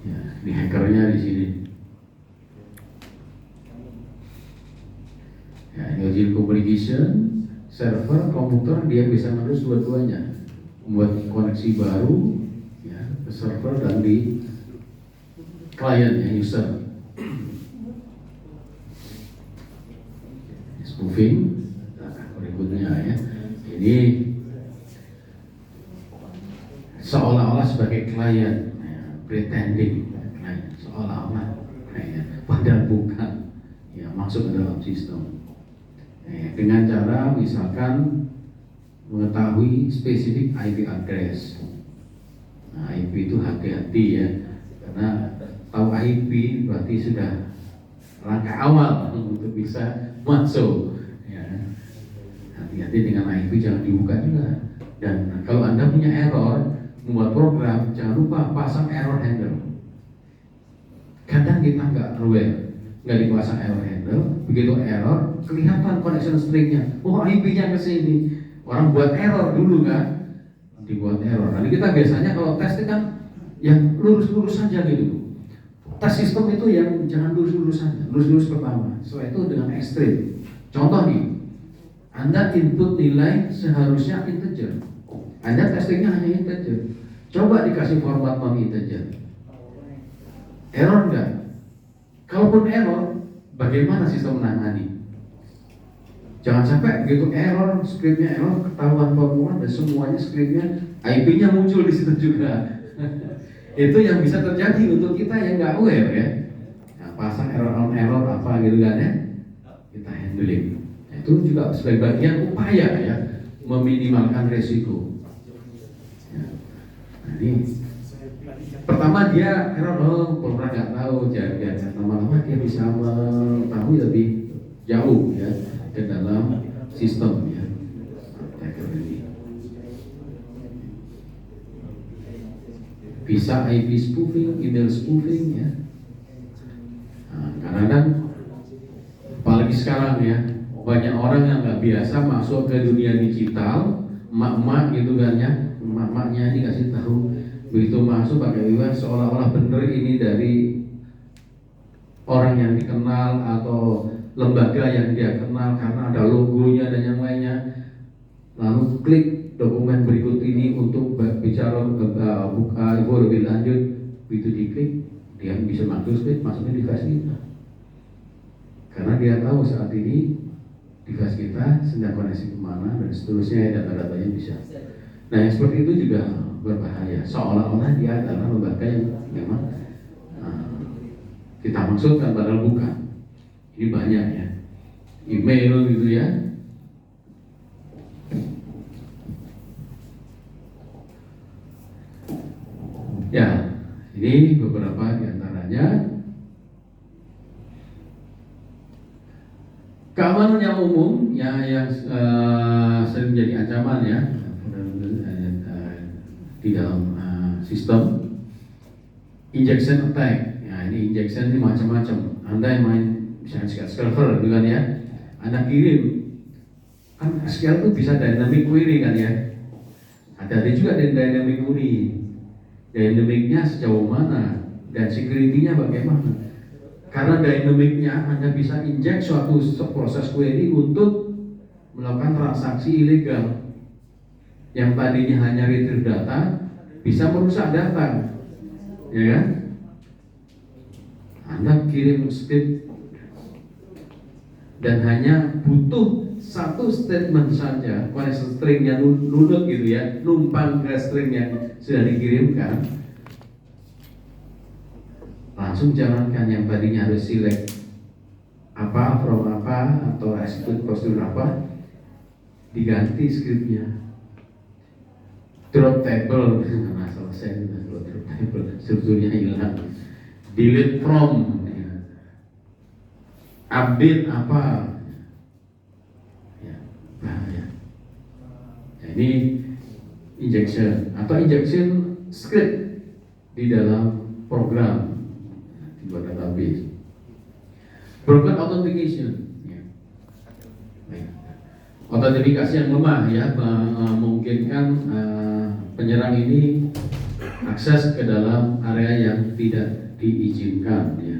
Ya, ini hackernya di sini. Ya, ini communication, server, komputer, dia bisa mengendus dua-duanya, membuat koneksi baru, ya, ke server dan di klien, ya, user. Spoofing, berikutnya, ya, ini seolah-olah sebagai klien, ya, pretending klien, seolah-olah klien, padahal bukan, ya, masuk ke dalam sistem. Dengan cara misalkan mengetahui spesifik IP address. Nah, IP itu hati-hati, ya, karena tahu IP berarti sudah langkah awal untuk bisa masuk, ya. Hati-hati dengan IP, jangan dibuka juga. Dan kalau Anda punya error membuat program, jangan lupa pasang error handle. Kadang kita nggak aware, nggak dipasang error handle, begitu error kelihatan connection stringnya, oh IP-nya ke sini. Orang buat error dulu, kan, dibuat error. Nanti kita biasanya kalau tes kan yang lurus-lurus saja gitu, tes sistem itu yang jangan lurus-lurus saja, lurus-lurus pertama. Setelah itu dengan ekstrim. Contoh nih, Anda input nilai seharusnya integer. Anda testingnya hanya integer. Coba dikasih format non-integer. Error enggak? Kalaupun error, bagaimana sistem menangani? Jangan sampai begitu error, scriptnya error, ketahuan formula dan semuanya scriptnya IP-nya muncul di situ juga. Itu yang bisa terjadi untuk kita yang nggak aware ya. Nah, pasang error on error apa gitu kan ya, kita handling. Itu juga sebagai bagian upaya ya meminimalkan resiko. Ya. Nah, ini pertama dia error, pernah nggak tahu, jadi lama-lama dia bisa mengetahui lebih jauh ya ke dalam sistem ya. Bisa IP spoofing, email spoofing ya. Nah, kadang-kadang apalagi sekarang ya, banyak orang yang nggak biasa masuk ke dunia digital, emak-emak gitu kan ya, emak-emaknya ini kasih tahu, begitu masuk pakai WeWeb seolah-olah bener ini dari orang yang dikenal atau lembaga yang dia kenal karena ada logonya dan yang lainnya. Lalu klik dokumen berikut ini untuk bicara info lebih lanjut. Begitu diklik, dia bisa masuknya device kita. Karena dia tahu saat ini device kita sedang koneksi kemana dan seterusnya, data-datanya bisa. Nah yang seperti itu juga berbahaya. Seolah-olah dia adalah lembaga yang memang kita maksudkan padahal bukan. Ini banyak ya, email gitu ya. Ya, ini beberapa diantaranya. Keamanan yang umum ya, yang sering menjadi ancaman ya di dalam sistem. Injection attack. Ya, ini injection ini macam-macam. Anda yang main misalnya server gitu kan ya, Anda kirim kan SQL itu bisa dynamic query kan ya. Ada juga dynamic query. Dynamicnya sejauh mana dan security-nya bagaimana? Karena dynamicnya Anda bisa inject suatu proses query untuk melakukan transaksi ilegal yang tadinya hanya retrieve data bisa merusak data, ya kan? Anda kirim script dan hanya butuh satu statement saja, koneksi stringnya nunut gitu ya, numpang ke string yang sudah dikirimkan, langsung jalankan. Yang tadinya harus select apa, from apa, atau execute prosedur apa, diganti scriptnya. Drop table, nah selesai, drop table, strukturnya hilang. Delete from, ya. Update apa, bahaya. Nah, ini injection atau injection script di dalam program dibuat database. Broken authentication, ya. Autentifikasi yang lemah ya, memungkinkan penyerang ini akses ke dalam area yang tidak diizinkan ya.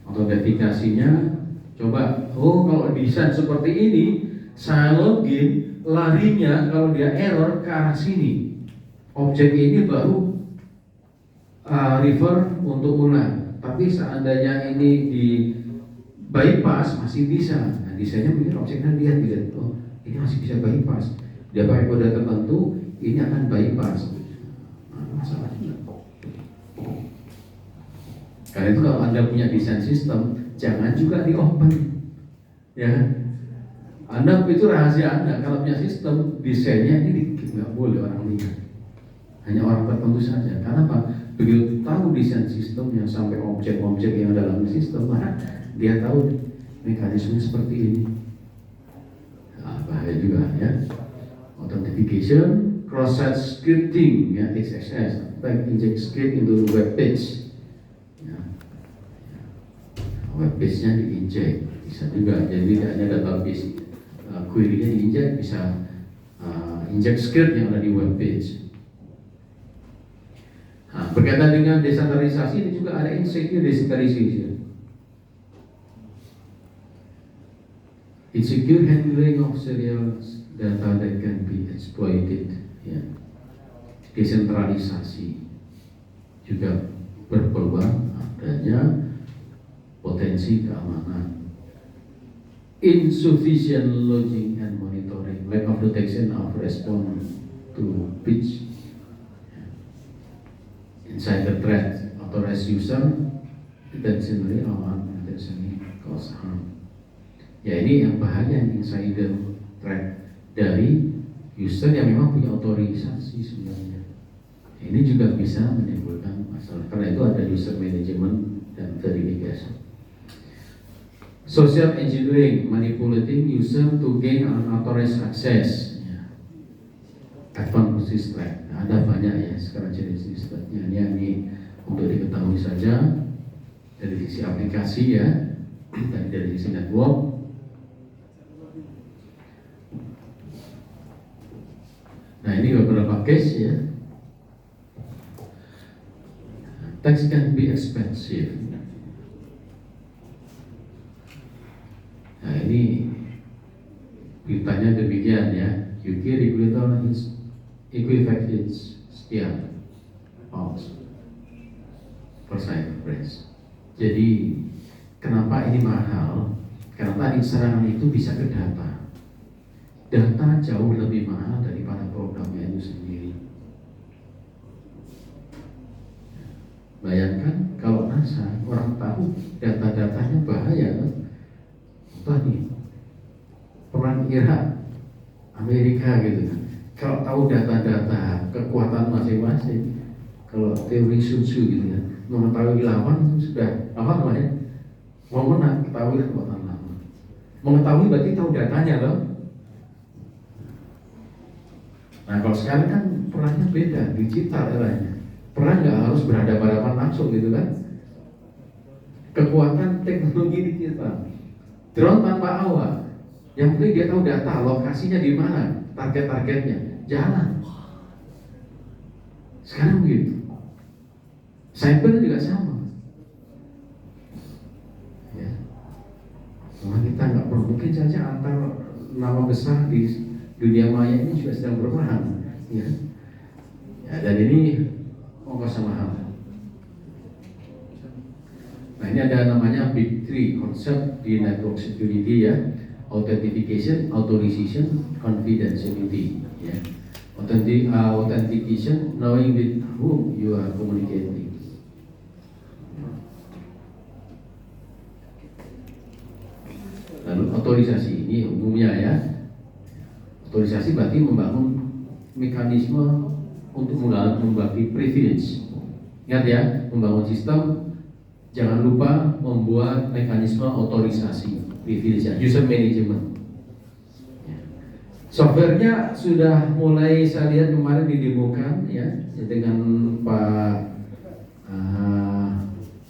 Autentifikasinya coba, kalau desain seperti ini, saya login, larinya kalau dia error ke arah sini. Objek ini baru refer untuk ulang. Tapi seandainya ini di bypass masih bisa. Nah, desainnya mungkin objeknya dia tidak, ini masih bisa bypass. Dia pakai kode tertentu, ini akan bypass. Masalahnya. Karena itu kalau Anda punya desain sistem, jangan juga di open, ya. Anda itu rahasia Anda. Kalau punya sistem, desainnya ini nggak boleh orang lihat, hanya orang tertentu saja. Karena apa? Begitu tahu desain sistem yang sampai objek-objek yang dalam sistem, maka dia tahu mekanisme seperti ini. Nah, bahaya juga ya. Authentication, cross-site scripting, ya, XSS, back inject script into web page. Web page-nya diinjek, bisa juga. Jadi tidak hanya database query-nya diinjek, bisa inject script yang ada di web page. berkaitan dengan desentralisasi ini juga ada insecure decentralization. Insecure handling of serial data that can be exploited. Ya. Desentralisasi juga berpeluang adanya potensi keamanan. Insufficient logging and monitoring, lack of detection of response to breach, insider threat, authorized user, intentionally or unintentionally cause harm. Ya, ini yang bahaya, insider threat dari user yang memang punya otorisasi sebenarnya. Ini juga bisa menimbulkan masalah. Karena itu ada user management dan verification. Social engineering, manipulating user to gain unauthorized access. Advanced threat. Nah, ada banyak ya sekarang jenis threatnya. Ini untuk diketahui saja dari sisi aplikasi ya, dan dari sisi network. Nah, ini beberapa case ya. Tax can be expensive. Nah, ini beritanya demikian ya. UK regulator is Equifax sekian pounds per cyberpress. Jadi kenapa ini mahal? Karena tadi serangan itu bisa ke data. Data jauh lebih mahal daripada programnya itu sendiri. Bayangkan kalau NASA orang tahu data-datanya bahaya kan? Tadi perang Irak, Amerika gitu kan. Kalau tahu data-data kekuatan masing-masing, kalau teori Sun Tzu gitu ya, mengetahui lawan itu sudah apa namanya? Mau menang, ketahui kekuatan lawan. Mengetahui berarti tahu datanya loh. Nah, kalau sekarang kan perangnya beda, digital eranya. Perang nggak harus berhadapan-hadapan langsung gitu kan. Kekuatan teknologi digital. Drone tanpa awak. Yang penting dia tahu data, lokasinya di mana, target-targetnya, jalan. Sekarang begitu. Cyber juga sama. Ya. Cuma kita nggak perlu, mungkin saja antar nama besar di dunia maya ini juga sedang berperang. Ya. Ya, dan ini ongkos mahal. Nah, ini ada namanya Big Three konsep di network security ya. Authentication, authorization, confidentiality. Ya. Authentication, knowing with whom you are communicating. Lalu otorisasi ini umumnya ya. Otorisasi berarti membangun mekanisme untuk membagi privilege. Ingat ya, membangun sistem. Jangan lupa membuat mekanisme otorisasi privilege, user management. Softwarenya sudah mulai saya lihat kemarin didemokan ya dengan Pak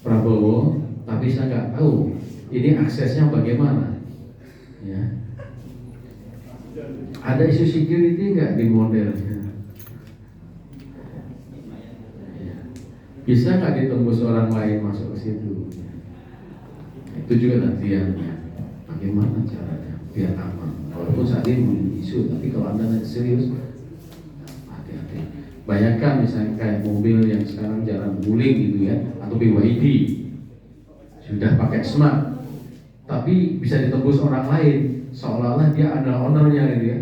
Prabowo, tapi saya nggak tahu ini aksesnya bagaimana. Ya. Ada isu security nggak di modelnya? Bisa nggak ditembus orang lain masuk ke situ? Itu juga nantiannya. Bagaimana caranya biar aman? Walaupun saat ini isu, tapi kalau Anda nanti serius, hati-hati. Bayangkan misalnya kayak mobil yang sekarang jarang guling gitu ya, atau BYD sudah pakai smart, tapi bisa ditembus orang lain, seolah-olah dia adalah ownernya gitu ya.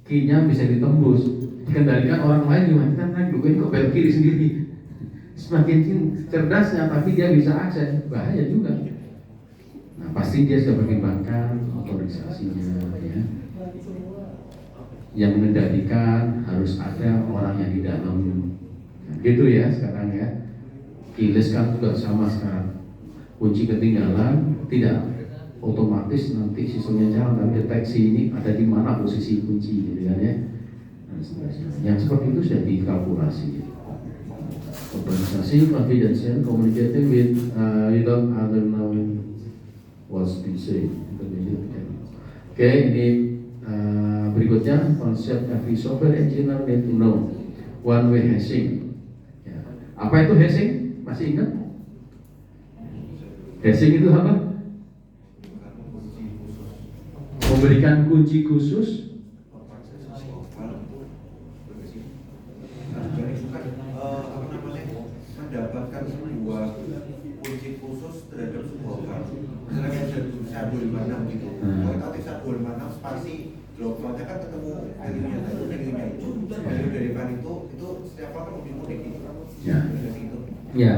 Key-nya bisa ditembus, dikendalikan orang lain gimana? Kita naik dulu kok belok kiri sendiri. Semakin cerdasnya, tapi dia bisa akses, bahaya juga. Nah, pasti dia sudah pertimbangkan otorisasinya, ya. Yang mengendalikan harus ada orang yang di dalam, nah, gitu ya sekarang ya. Keyless kan juga sama sekarang. Kunci ketinggalan tidak otomatis nanti sistemnya jalan, tapi deteksi ini ada di mana posisi kunci, gitu kan ya. Dan seterusnya. Yang seperti itu sudah dikalkulasi. Organisasi confidential, communicating with without other knowing what's been said. Oke, ini berikutnya konsep every software engineer need to know one way hashing. Ya. Apa itu hashing? Masih ingat? Hashing itu apa? Memberikan kunci khusus.
Mendapatkan sebuah kunci khusus terhadap sebuah hal. Misalnya saya 256 gitu. Kalau tadi saya 256 spasi blok-bloknya kan ketemu value-nya itu value derivan itu setiap orang unik gitu.
Ya. Ya.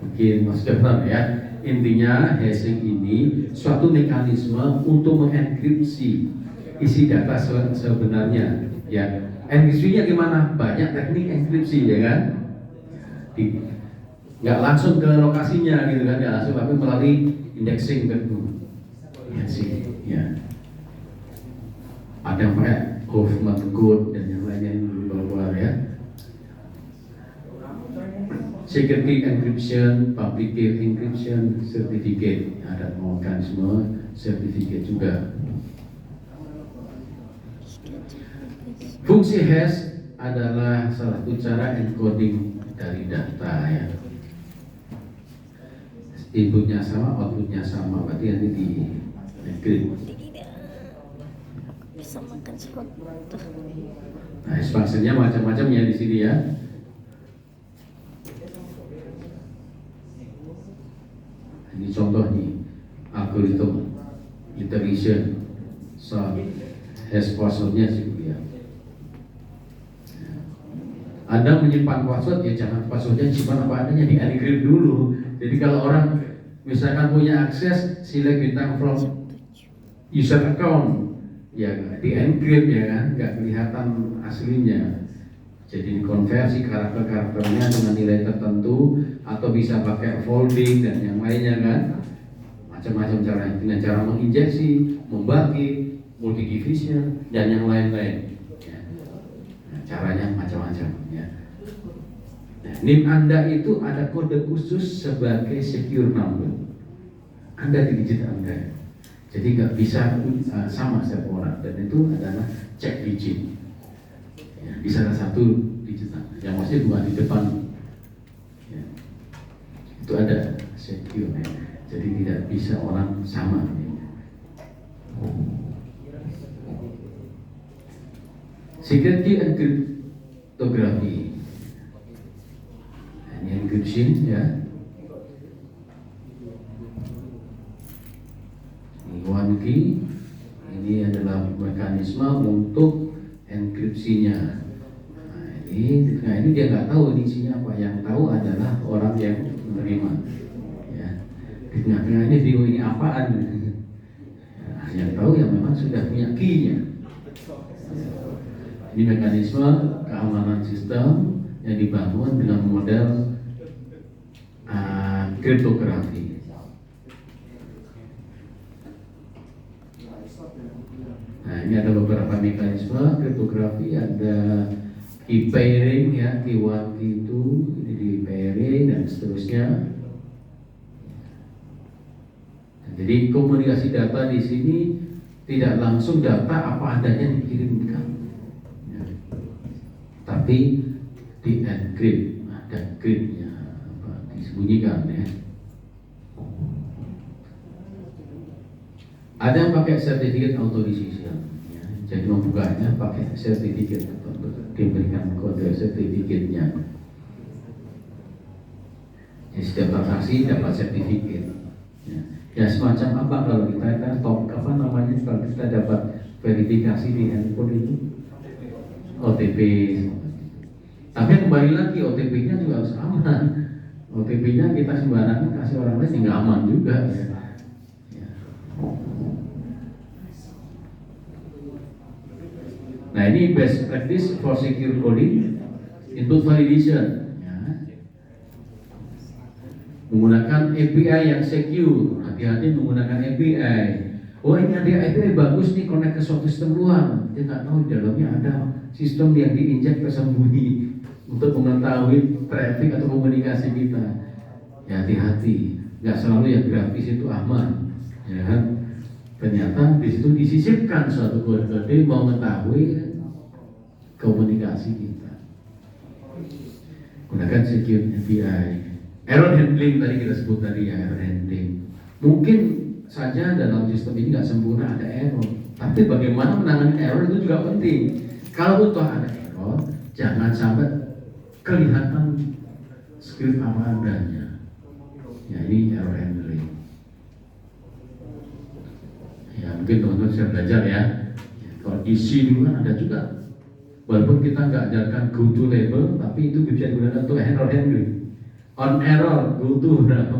Mungkin Mas Gibran ya. Intinya hashing ini suatu mekanisme untuk mengenkripsi isi data sebenarnya. Ya. Enkripsinya gimana? Banyak teknik enkripsi ya kan? Nggak langsung ke lokasinya gitu kan, nggak langsung, tapi melalui indexing kedua. Indexing, ya. Ada yang pakai Hoffman Code dan yang lainnya yang keluar ya. Secret key encryption, public key encryption, certificate, ada mekanisme certificate juga. Fungsi hash adalah salah satu cara encoding dari data ya. Inputnya sama, outputnya sama, berarti nanti di encrypt.
Bisa makan sesuatu.
Nah, expansionnya macam-macam ya di sini ya. Ini contoh nih, algoritma iteration, so hash passwordnya sih ya. Anda menyimpan password ya jangan passwordnya simpan apa adanya, di encrypt dulu. Jadi kalau orang misalkan punya akses select bintang from user account, ya di encrypt ya kan, nggak kelihatan aslinya. Jadi dikonversi karakternya dengan nilai tertentu atau bisa pakai folding dan yang lainnya kan, macam-macam cara dengan cara menginjeksi, membagi, multi division dan yang lain-lain. Ya. Nah, caranya macam-macam ya. Nah, NIM Anda itu ada kode khusus sebagai secure number. Anda di digit Anda. Jadi nggak bisa sama setiap orang, dan itu adalah cek digit. Ya, bisa ada satu digit yang masih bukan di depan. Ya. Itu ada secure. Ya. Jadi tidak bisa orang sama. Secret key encryptography. Ini encryption ya. Ini one key. Ini adalah mekanisme untuk enkripsinya. Nah ini dia nggak tahu ini isinya apa. Yang tahu adalah orang yang menerima. Ya. Di tengah-tengah ini bingung ini apaan. Nah, yang tahu yang memang sudah punya key-nya. Ini mekanisme keamanan sistem yang dibangun dengan model kriptografi. Nah ini ada beberapa mekanisme kriptografi, ada key pairing ya, key 1, key 2, ini di pairing dan seterusnya. Nah, jadi komunikasi data di sini tidak langsung data apa adanya dikirimkan, ya. Tapi di encrypt, ada cryptnya, disembunyikan ya. Ada yang pakai certificate authorization, ya. Jadi membukanya pakai certificate, diberikan kode sertifikatnya. Jadi setiap transaksi dapat sertifikat. Ya semacam apa kalau kita kan top apa namanya kalau kita dapat verifikasi di handphone itu OTP. Tapi kembali lagi OTP-nya juga harus aman. OTP-nya kita sembarangan kasih orang lain nggak aman juga ya. Nah ini best practice for secure coding input validation ya. Menggunakan API yang secure, hati-hati menggunakan API. Oh ini ada API bagus nih, connect ke suatu sistem luar, dia nggak tahu di dalamnya ada sistem yang diinjek tersembunyi untuk mengetahui traffic atau komunikasi kita. Ya hati-hati, nggak selalu yang grafis itu aman, ya kan? Ternyata di situ disisipkan suatu kode mau mengetahui komunikasi kita. Gunakan secure API. Error handling tadi kita sebut tadi ya, error handling. Mungkin saja dalam sistem ini nggak sempurna ada error, tapi bagaimana menangani error itu juga penting. Kalau toh ada error, jangan sampai kelihatan script apa adanya. Ya, ini error handling. Ya, mungkin teman-teman bisa belajar ya. Kalau isi dulu kan ada juga. Walaupun kita nggak ajarkan go to label, tapi itu bisa digunakan untuk error handling. On error, go to berapa?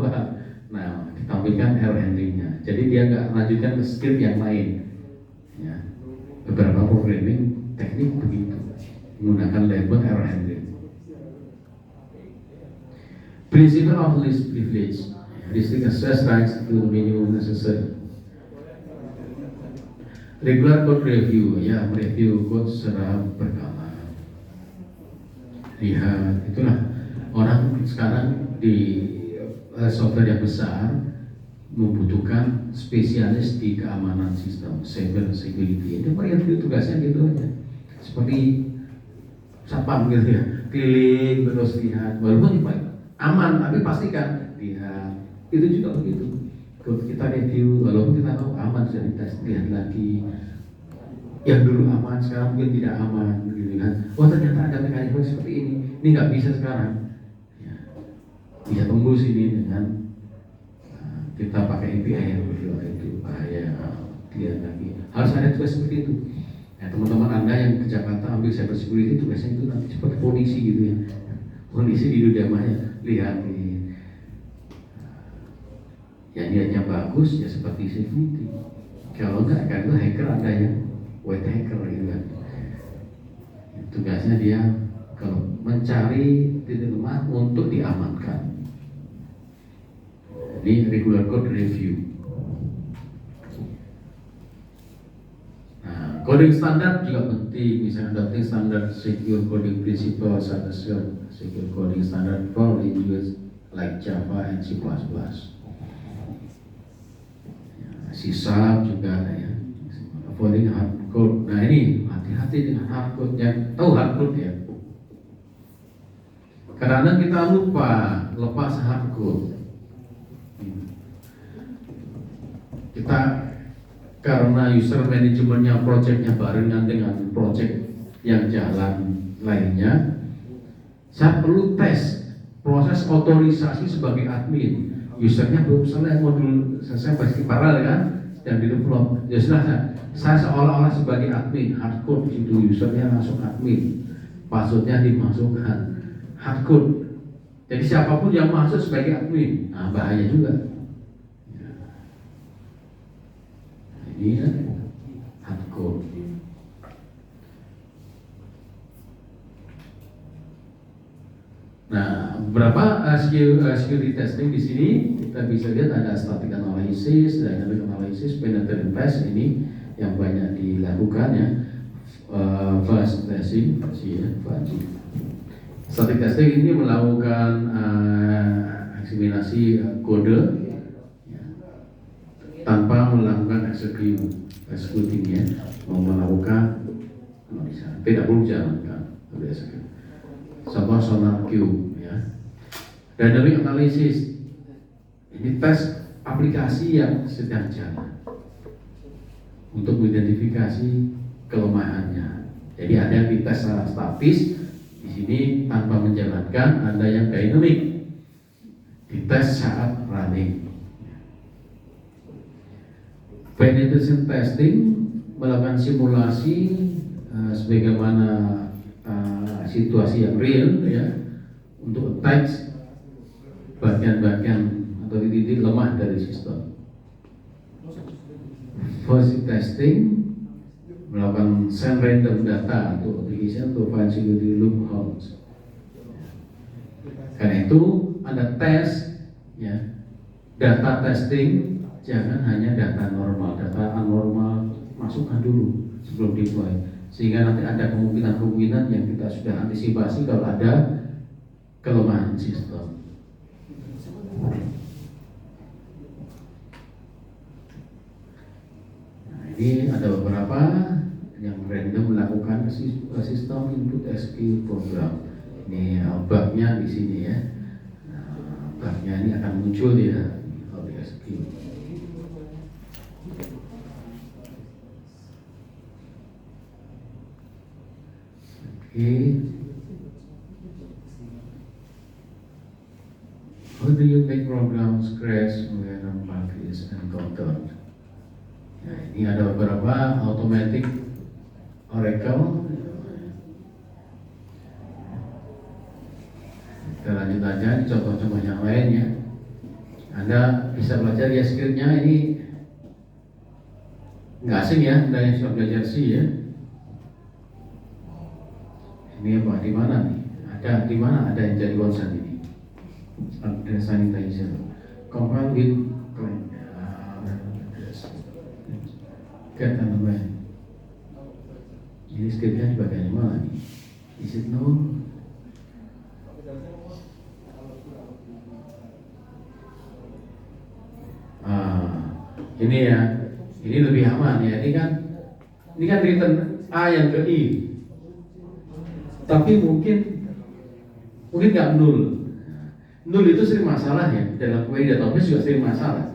Nah, ditampilkan error handlingnya. Jadi dia nggak lanjutkan ke script yang lain. Ya. Beberapa programming teknik begitu, menggunakan label error handling. Principle of least privilege, restrict access rights to the minimum necessary. Regular code review, ya mereview code secara berkala. Lihat, itulah orang sekarang di software yang besar membutuhkan spesialis di keamanan sistem, cyber security. Itu mereview tugasnya gitu aja, seperti satpam gitu ya, keliling terus lihat, walaupun aman tapi pastikan lihat. Itu juga begitu. Kita review, walaupun kita tahu aman sudah dites, lihat lagi yang dulu aman sekarang mungkin tidak aman gitu kan. Oh ternyata ada mekanisme seperti ini nggak bisa sekarang ya, bisa tembus ini dengan kita pakai API yang berdua itu. Ya lihat lagi, harus ada tugas seperti itu ya. Teman-teman Anda yang ke Jakarta ambil cyber security, tugasnya itu nanti seperti polisi gitu ya, polisi di dunia maya, lihat nih yang niatnya bagus ya seperti security. Kalau enggak kan itu hacker, ada yang white hacker gitu kan. Tugasnya dia kalau mencari titik lemah untuk diamankan. Ini regular code review. Nah, coding standar juga penting. Misalnya adopting standard secure coding principle such as secure coding standard for languages like Java and C++. C# juga ada ya, avoiding hard code. Nah ini hati-hati dengan hard code, yang tahu hard code ya. Kadang-kadang kita lupa lepas hard code. Kita karena user manajemennya projectnya barengan dengan project yang jalan lainnya, saya perlu tes proses otorisasi sebagai admin. Usernya belum selesai, modul selesai pasti paralel kan, dan di develop. Ya sudah, saya seolah-olah sebagai admin hardcode itu, usernya langsung admin, passwordnya dimasukkan hardcode. Jadi siapapun yang masuk sebagai admin, nah bahaya juga. Ini ya, hardcode. Nah, beberapa security testing di sini kita bisa lihat ada static analysis, dynamic analysis, penetrating test ini yang banyak dilakukan ya. Fuzz testing, static testing ini melakukan eksaminasi kode ya, tanpa melakukan executingnya, melakukan analisa, tidak perlu jalankan. Contoh sonar Q ya. Dynamic analysis ini tes aplikasi yang sedang jalan untuk mengidentifikasi kelemahannya. Jadi ada yang dites secara statis di sini tanpa menjalankan, ada yang dynamic dites saat running. Penetration testing melakukan simulasi sebagaimana situasi yang real ya, untuk attack bagian-bagian atau titik lemah dari sistem. Fuzzy testing melakukan send random data untuk application to find security loopholes. Karena itu ada tes ya, data testing, jangan hanya data normal, data anormal masukkan dulu sebelum deploy, sehingga nanti ada kemungkinan-kemungkinan yang kita sudah antisipasi kalau ada kelemahan sistem. Nah, ini ada beberapa yang random melakukan sistem input SQ program. Ini bugnya di sini ya. Bugnya ini akan muncul ya kalau di SQ. Oke. How do you make programs crash when a bug is encountered? Nah, ini ada beberapa automatic Oracle. Kita lanjut aja di contoh-contoh yang lain ya. Anda bisa belajar ya skillnya ini nggak asing ya, Anda yang sudah belajar C ya. Ini apa? Di mana nih? Ada di mana ada yang jadi concern ini? Ada sanitizer. Compile with get and when. Ini skillnya di bagian mana nih? Is it no? Ini ya, ini lebih aman ya. Ini kan return A yang ke I, tapi mungkin nggak nul. Nul itu sering masalah ya, dalam query database juga sering masalah.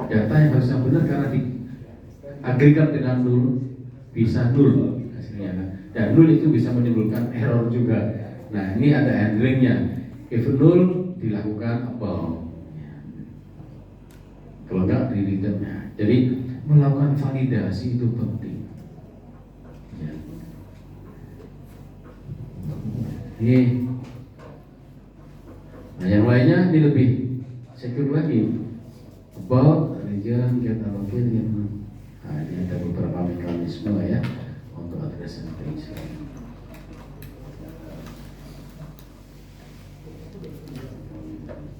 Data yang harusnya benar karena diagregat dengan nul bisa nul hasilnya kan? Dan nul itu bisa menimbulkan error juga. Nah ini ada handlingnya. If nul dilakukan apple. Kalau enggak di returnnya. Jadi melakukan validasi itu penting. Ya. Ini, nah yang lainnya ini lebih secure lagi. About region get allocated. Nah ini ada beberapa mekanisme ya untuk address annotation.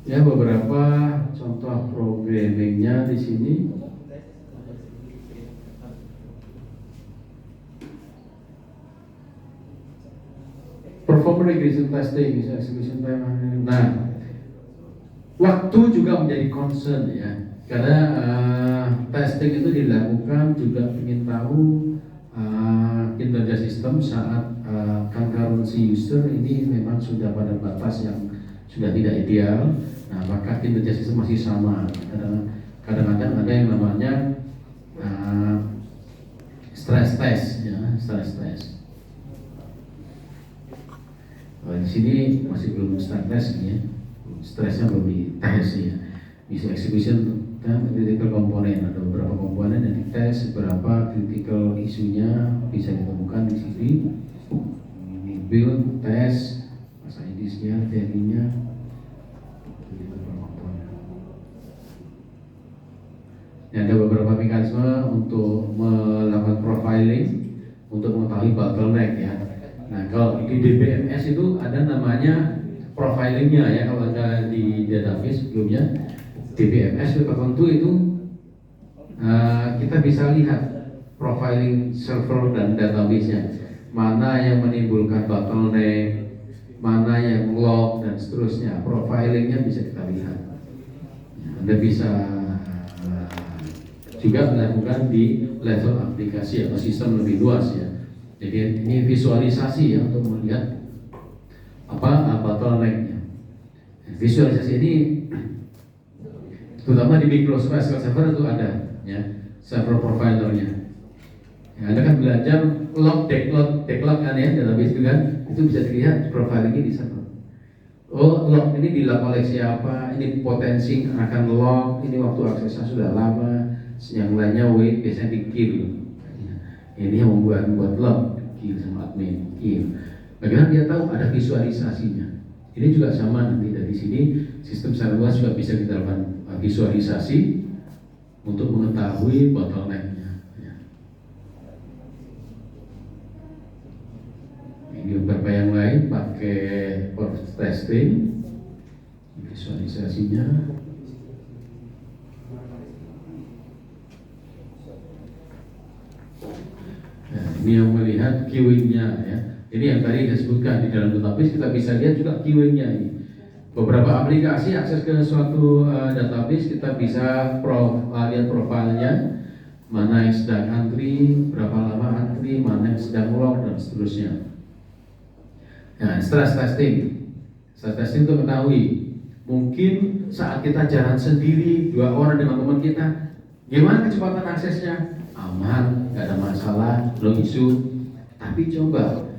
Ya beberapa contoh programmingnya di sini. Perform regression testing, execution time. Nah, waktu juga menjadi concern ya, karena testing itu dilakukan juga ingin tahu kinerja sistem saat concurrency user ini memang sudah pada batas yang sudah tidak ideal. Nah, maka kinerja sistem masih sama. Kadang-kadang ada yang namanya stress test, ya, stress test. Di sini masih belum stress test ya, stresnya belum dites ya. Bisa execution dan critical komponen, ada beberapa komponen yang dites, beberapa critical isunya bisa ditemukan di sini. Ini build, test, masa indisnya, teorinya. Ada beberapa mekanisme untuk melakukan profiling untuk mengetahui bottleneck ya. Nah kalau di DBMS itu ada namanya profilingnya ya, kalau ada di database sebelumnya DBMS tertentu itu kita bisa lihat profiling server dan database-nya, mana yang menimbulkan bottleneck, mana yang log dan seterusnya. Profilingnya bisa kita lihat. Anda bisa juga melakukan di level aplikasi atau sistem lebih luas ya. Jadi ini visualisasi ya untuk melihat apa bottleneck-nya. Visualisasi ini terutama di Microsoft SQL Server itu ada ya, server profilernya. Ya, Anda kan belajar log, declog kan ya, database itu kan, itu bisa dilihat profilingnya di sana. Oh, log ini dilog oleh siapa, ini potensi akan log, ini waktu aksesnya sudah lama, yang lainnya wait, biasanya di kill. Ini yang membuat log, kill sama admin, kill. Bagaimana dia tahu ada visualisasinya? Ini juga sama nanti dari sini sistem secara luas juga bisa kita lakukan visualisasi untuk mengetahui bottleneck-nya. Ya. Ini beberapa yang lain pakai post testing, visualisasinya. Nah, ini yang melihat queuing-nya ya. Ini yang tadi saya sebutkan di dalam database, kita bisa lihat juga queuing-nya ini. Beberapa aplikasi akses ke suatu database, kita bisa lihat profilnya, mana yang sedang antri, berapa lama antri, mana yang sedang log dan seterusnya. Nah, stress testing itu mengetahui mungkin saat kita jalan sendiri 2 orang dengan teman kita, gimana kecepatan aksesnya? Aman, nggak ada masalah, no issue. Tapi coba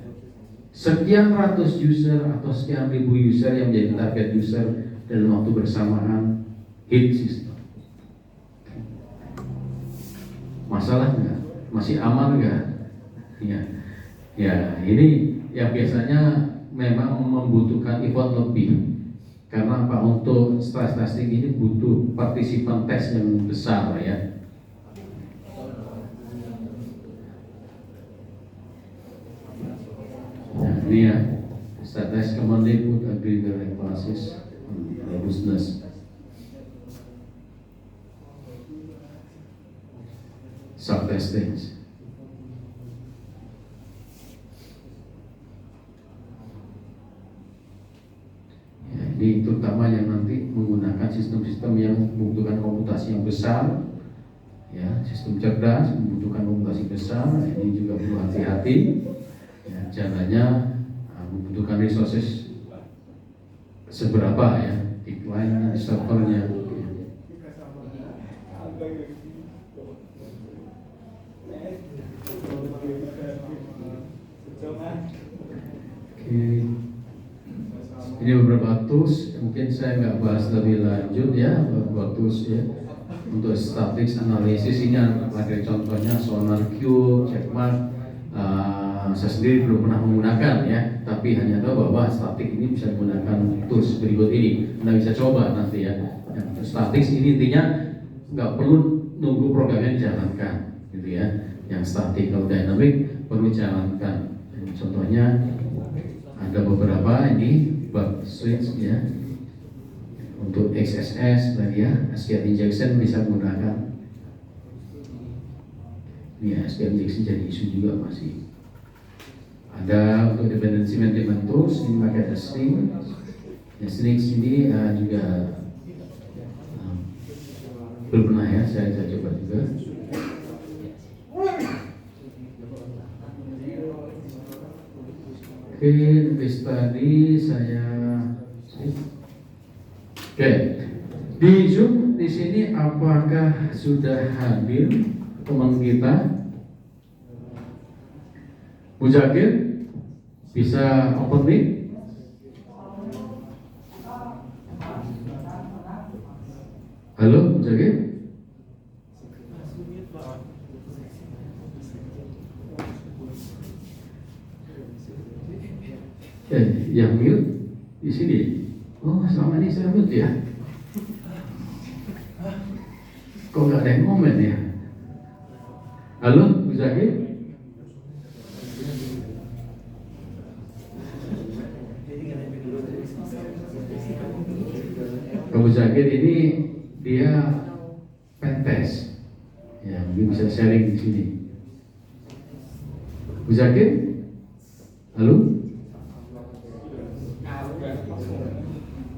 sekian ratus user atau sekian ribu user yang menjadi target user dalam waktu bersamaan, hit system. Masalah nggak? Masih aman nggak? Ya, ini yang biasanya memang membutuhkan effort lebih. Karena apa? Untuk stress testing ini butuh partisipan tes yang besar ya. Nah, ini ya, stress test commonly put aggregate classes robustness. Subtesting. Ya, ini terutama yang nanti menggunakan sistem-sistem yang membutuhkan komputasi yang besar, ya, sistem cerdas membutuhkan komputasi besar. Ini juga perlu hati-hati. Ya, jalannya membutuhkan resources seberapa ya, decline servernya. Ini beberapa tools, mungkin saya nggak bahas lebih lanjut ya, beberapa tools ya. Untuk statistics analysis ini ada contohnya SonarQube, Checkmark. Saya sendiri belum pernah menggunakan ya, tapi hanya tahu bahwa statik ini bisa menggunakan tools berikut ini. Anda bisa coba nanti ya. Yang statistics ini intinya nggak perlu nunggu programnya dijalankan, gitu ya. Yang statik, kalau dynamic perlu jalankan. Contohnya ada beberapa ini bug switch ya, untuk XSS tadi ya, SQL injection bisa menggunakan. Ini ya, SQL injection jadi isu juga masih. Ada untuk dependency management tools ini pakai String. Ya, String ini juga belum pernah ya, saya coba juga. Oke, case tadi saya. Oke, di Zoom di sini apakah sudah hadir teman kita? Bu Zakir bisa open mic? Halo, Bu Zakir? Yang mute di sini. Oh, selama ini saya mute ya. Kok nggak ada yang komen ya? Halo, Bu Zakir? Abu Zakir ini dia pentest, ya mungkin bisa sharing di sini. Abu Zakir, halo,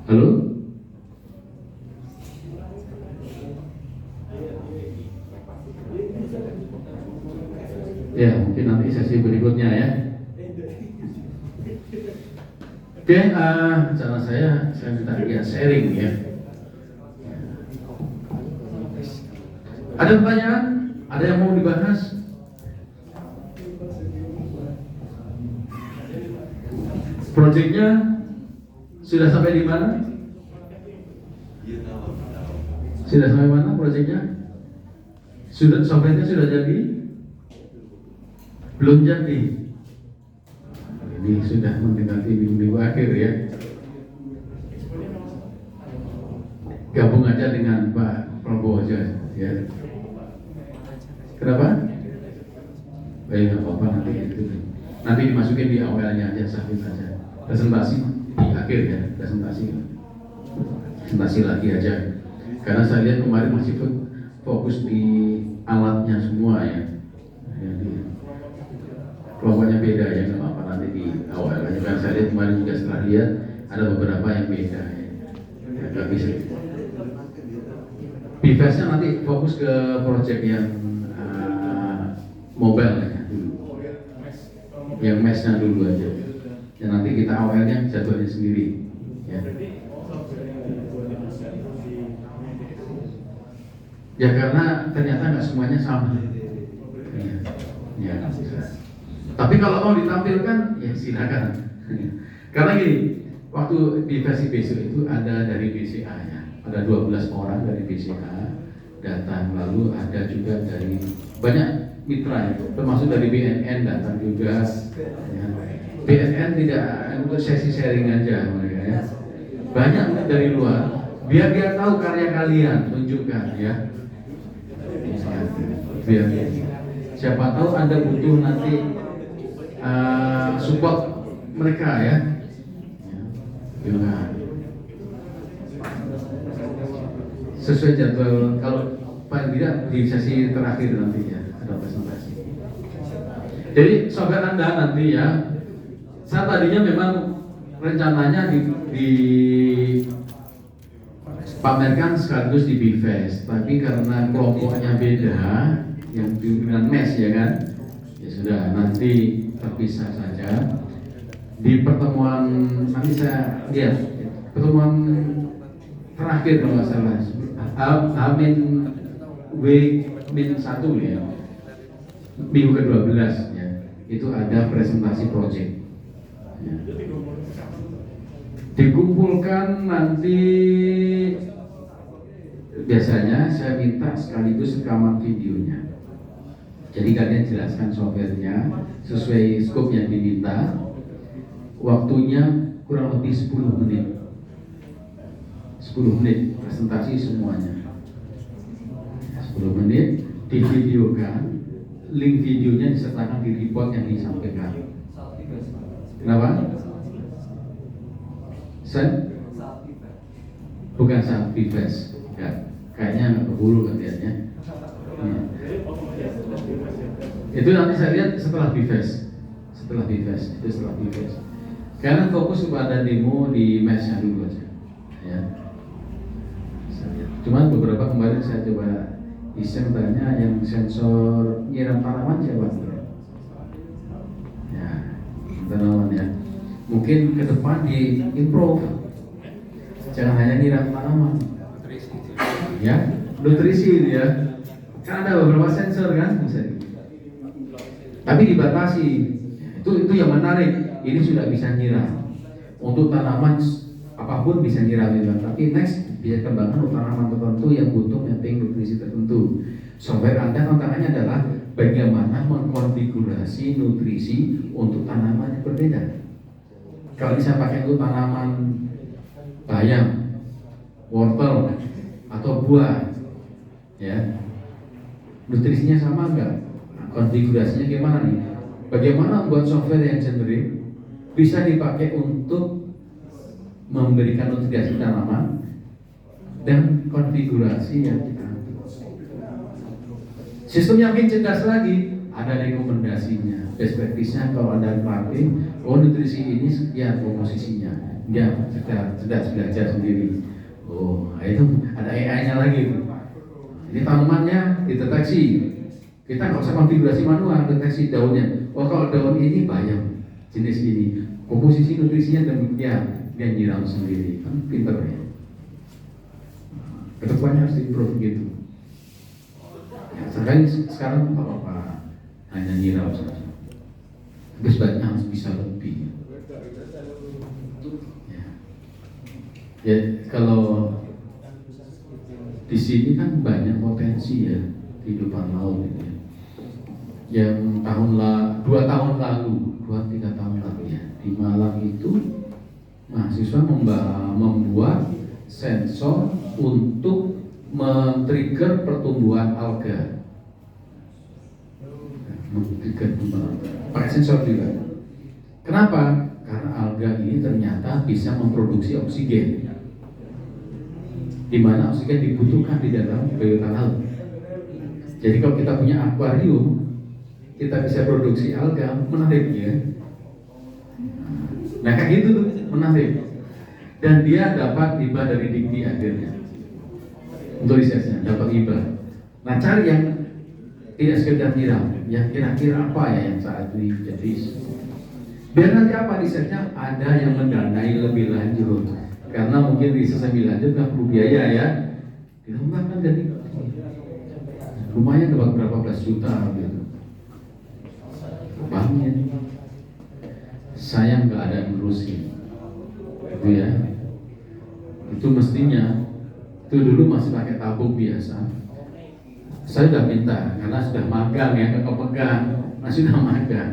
halo, ya mungkin nanti sesi berikutnya ya. Oke, rencana saya minta dia sharing ya. Ada pertanyaan? Ada yang mau dibahas? Proyeknya sudah sampai di mana? Sudah sampai mana proyeknya? Softwarenya sudah jadi? Belum jadi. Ini sudah mendekati minggu akhir ya. Gabung aja dengan Pak Prabowo aja ya. Kenapa? Nggak apa-apa nanti itu. Nanti dimasukin di awalnya aja, sahih aja. Presentasi di akhir ya, presentasi lagi aja. Karena saya lihat kemarin masih fokus di alatnya semua ya. Jadi kelompoknya beda ya, nggak apa-apa nanti di awal aja. Karena saya lihat kemarin juga setelah lihat ada beberapa yang beda ya. Nggak bisa. Bifasnya nanti fokus ke project yang mobile ya dulu. Yang mesnya dulu aja. Dan nanti kita awalnya jadwalnya sendiri. Ya. Ya karena ternyata nggak semuanya sama. Ya. Tapi kalau mau ditampilkan, ya silakan. Karena gini, waktu di versi besok itu ada dari BCA-nya, ada 12 orang dari BCA datang, lalu ada juga dari banyak mitra itu, termasuk dari BNN datang juga. Ya. BNN tidak untuk sesi sharing aja mereka ya. Banyak dari luar, biar dia tahu karya kalian, tunjukkan ya. Biar siapa tahu Anda butuh nanti support mereka ya. Ya. Sesuai jadwal, kalau paling tidak di sesi terakhir nanti ya ada presentasi. Jadi sobat Anda nanti ya, saya tadinya memang rencananya dipamerkan sekaligus di BIFES, tapi karena kelompoknya beda, yang dengan MES ya kan, ya sudah nanti terpisah saja. Di pertemuan nanti saya lihat pertemuan terakhir kalau nggak salah W-1 ya, minggu ke-12 ya, itu ada presentasi project ya. Dikumpulkan nanti, biasanya saya minta sekaligus rekaman videonya, jadi kalian jelaskan softwarenya sesuai scope yang diminta. Waktunya kurang lebih 10 menit 10 menit presentasi semuanya. 10 menit divideokan, link videonya disertakan di report yang disampaikan. Kenapa? Bukan saat BIFES, kayaknya nggak keburu kelihatannya. Ya. Itu nanti saya lihat setelah BIFES. Karena fokus kepada demo di MES-nya dulu aja. Ya. Cuman beberapa kemarin saya coba iseng tanya yang sensor nyiram tanaman siapa? Ya, tanaman ya. Mungkin ke depan di improve, jangan hanya nyiram tanaman. Ya, nutrisi ya. Kan ada beberapa sensor kan, tapi dibatasi. Itu yang menarik. Ini sudah bisa nyiram untuk tanaman apapun, bisa nyiram itu. Tapi next bisa kembangkan untuk tanaman tertentu yang butuh mapping nutrisi tertentu. Software Anda tantangannya adalah bagaimana mengkonfigurasi nutrisi untuk tanaman yang berbeda. Kalau bisa pakai untuk tanaman bayam, wortel atau buah, ya, nutrisinya sama enggak? Nah, konfigurasinya gimana nih? Bagaimana membuat software yang generik bisa dipakai untuk memberikan nutrisi tanaman dan konfigurasi yang kita atur. Sistemnya makin cerdas lagi, ada rekomendasinya, best practice-nya. Kalau Anda pakai, oh nutrisi ini sekian komposisinya, dia cerdas belajar sendiri. Oh, itu ada AI-nya lagi. Ini tanamannya dideteksi, kita nggak usah konfigurasi manual, deteksi daunnya. Oh, kalau daun ini bayam jenis ini, komposisi nutrisinya demikian, dia nyiram sendiri, kan pinter ya. Kedepannya harus improve gitu. Ya, sekarang apa hanya nyiram saja. Tapi sebaiknya harus bisa lebih. Ya, kalau di sini kan banyak potensi ya kehidupan laut ini. Yang 2 tahun lalu, 2-3 tahun lalu ya, di Malang itu mahasiswa membuat sensor untuk men-trigger pertumbuhan alga. Pakai sensor juga. Kenapa? Karena alga ini ternyata bisa memproduksi oksigen, di mana oksigen dibutuhkan di dalam biota laut. Jadi kalau kita punya akuarium, kita bisa produksi alga, menarik ya. Nah kayak gitu tuh, menarik. Dan dia dapat hibah dari Dikti akhirnya untuk risetnya, dapat hibah. Nah cari yang tidak sekedar nyiram, yang kira-kira apa ya yang saat ini jadi. Biar nanti apa risetnya ada yang mendanai lebih lanjut. Karena mungkin riset lebih lanjut nggak perlu biaya ya. Ditambahkan jadi lumayan dapat berapa belas juta gitu. Banyak. Saya nggak ada yang ngurusin, itu ya. Itu mestinya itu dulu masih pakai tabung biasa. Saya sudah minta karena sudah magang ya, kepegang, sudah magang.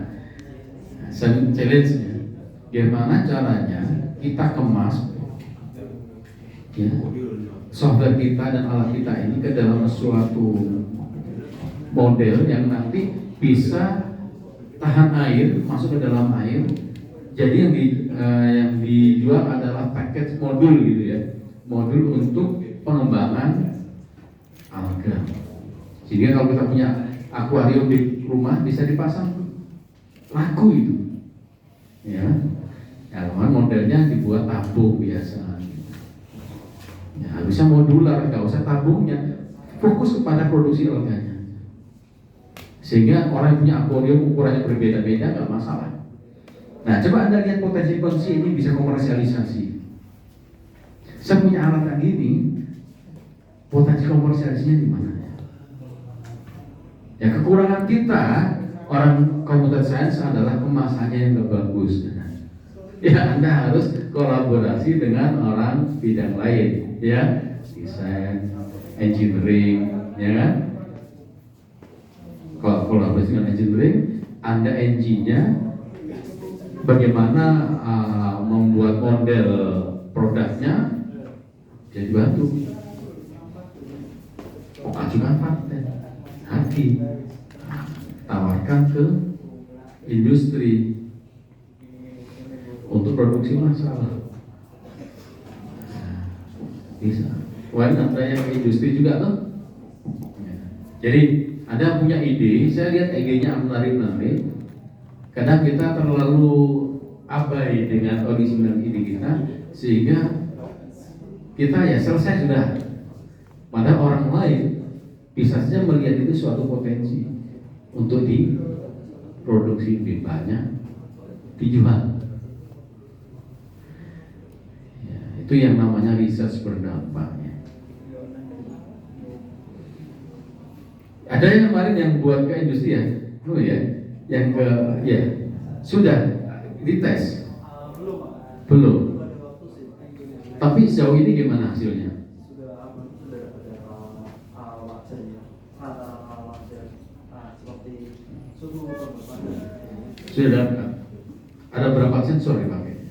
Saya challenge-nya, gimana caranya kita kemas ya, software kita dan alat kita ini ke dalam suatu model yang nanti bisa tahan air, masuk ke dalam air. Jadi yang dijual adalah paket modul gitu ya, modul untuk pengembangan alga. Sehingga kalau kita punya akuarium di rumah bisa dipasang, laku itu. Ya, modelnya dibuat tabung biasa. Ya, harusnya modular, nggak usah tabungnya, fokus kepada produksi alganya. Sehingga orang yang punya akuarium ukurannya berbeda-beda nggak masalah. Nah, coba Anda lihat potensi ini bisa komersialisasi. Saya punya alat kayak gini, potensi komersialisasinya di mana? Ya, kekurangan kita orang computer science adalah kemasannya yang nggak bagus. Ya, Anda harus kolaborasi dengan orang bidang lain, ya, desain, engineering, ya kan? Kalau kolaborasi dengan engineering, Anda engine-nya bagaimana membuat model produknya, jadi bantu. Ajukan paten, hati, tawarkan ke industri untuk produksi massal. Bisa. Wah, Anda yang ke industri juga tuh. Jadi Anda punya ide, saya lihat idenya menarik-menarik. Kadang kita terlalu abai dengan original ide kita, sehingga kita ya selesai sudah. Padahal orang lain bisa saja melihat itu suatu potensi untuk diproduksi lebih banyak, dijual. Ya, itu yang namanya research berdampak. Ya. Ada yang kemarin yang buat ke industri ya, oh ya. Yang ke ya sudah dites belum, tapi sejauh ini gimana hasilnya? Sudah ada berapa sensor dipakai?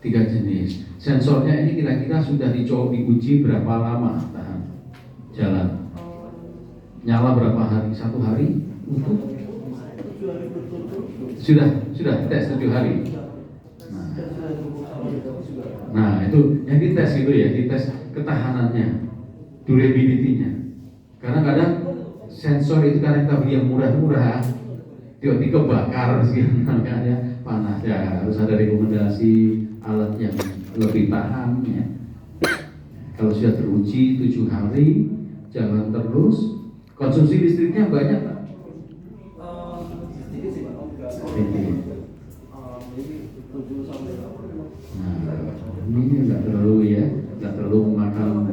Tiga jenis. Sensornya ini kira-kira sudah diuji berapa lama tahan jalan? Nyala berapa hari? 1 hari? Untuk sudah tes 7 hari. Nah itu yang dites gitu ya, dites ketahanannya, durability-nya. Karena kadang sensor itu karena kita beli yang murah-murah, tiba-tiba kebakar makanya panas ya. Harus ada rekomendasi alat yang lebih tahan ya. Kalau sudah teruji 7 hari, jalan terus. Konsumsi listriknya banyak tak? Nah, ini nggak terlalu ya, nggak terlalu memakan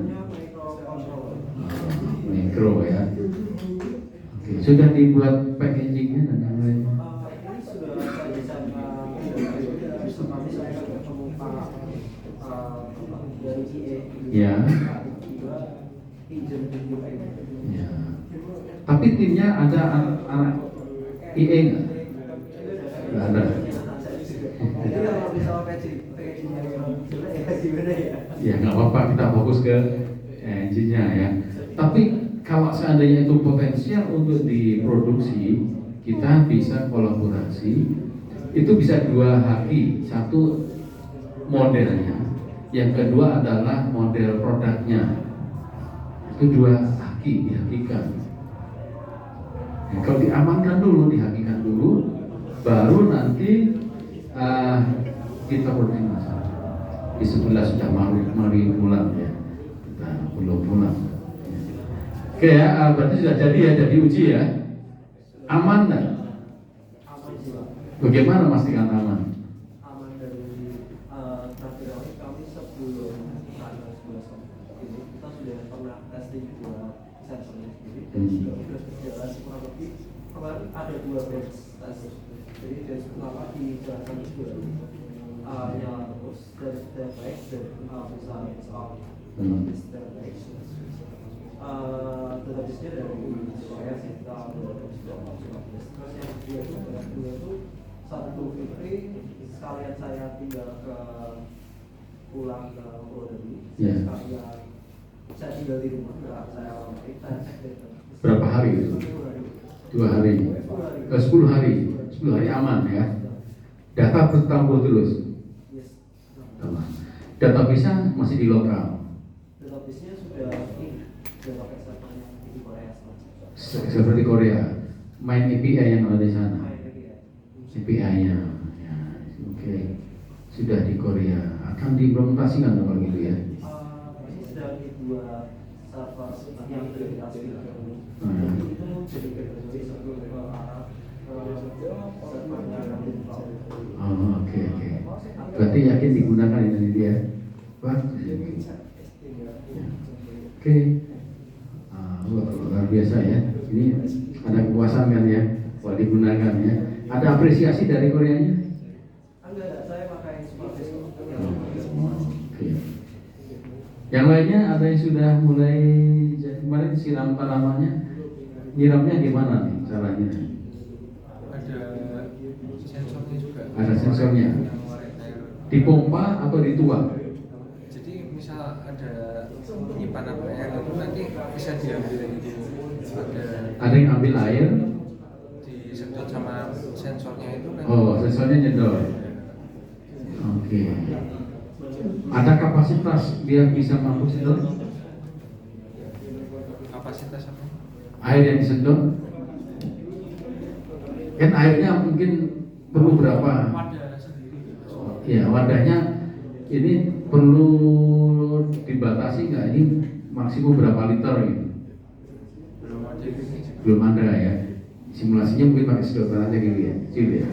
mikro ya. Oke, sudah dibuat packagingnya dan yang lain. Ya. Ya. Tapi timnya ada anak IE nggak? Nggak ada. Ya nggak apa-apa, kita fokus ke engine-nya ya. Tapi kalau seandainya itu potensial untuk diproduksi, kita bisa kolaborasi. Itu bisa 2 haki, satu modelnya, yang kedua adalah model produknya. Itu 2 haki dihakikan. Ya, kalau diamankan dulu, dihakikan dulu, baru nanti kita produksi masalah. Di sebelah sudah mari pulang ya, kita belum pulang. Oke ya, berarti sudah jadi ya, jadi uji ya. Aman nggak?
Aman sih Pak.
Bagaimana memastikan aman?
Aman dari terakhir kami sebelum tanggal 11 ini kita sudah pernah testing dua sensornya sendiri dan sudah berjalan kurang lebih kemarin ada 2 batch tes. Jadi dari pertama dijalankan juga nyala terus dari setiap baik dan bisa install database dan baik. Database-nya dari Korea sih kita ambil dari terus yang kedua itu satu Fitri sekalian saya tinggal ke pulang ke Purwodadi sekalian saya tinggal di rumah nggak saya lampai saya cek data
Berapa hari itu? 2 hari. 10 hari. 10 hari aman ya. Data bertampung terus.
yes.
Database-nya masih di lokal.
Database-nya sudah pakai server yang di Korea
Seperti Korea. Main API yang ada di sana. API-nya. Ya, oke. Sudah di Korea. Akan diimplementasikan kalau gitu ya.
ini sedang di 2 server yang terintegrasi itu jadi satu ke arah servernya nanti.
Oh, oke. Berarti yakin digunakan ini dia. Bagus. Oke. Luar biasa ya. Ini ada kepuasan kan ya, kalau digunakan ya. Ada apresiasi dari Koreanya?
Enggak, saya pakai Smartdesk.
Oke. Yang lainnya ada yang sudah mulai jadi kemarin siram tanamannya, nyiramnya gimana nih caranya?
Ada sensornya juga.
Ada sensornya. Dipompa atau dituang?
Jadi misal ada penyimpanan air itu nanti bisa diambil gitu.
Ada yang ambil air?
Disedot sama sensornya itu nanti.
Oh, sensornya nyedot. Oke. Ada kapasitas dia bisa mampu sedot?
Kapasitas apa?
Air yang disedot? Kan airnya mungkin perlu berapa?
Wadah sendiri.
Ya, wadahnya ini perlu dibatasi nggak? Ini maksimum berapa liter gitu?
Belum ada ini.
Belum ada ya. Simulasinya mungkin pakai sedotan aja gitu ya, kecil ya.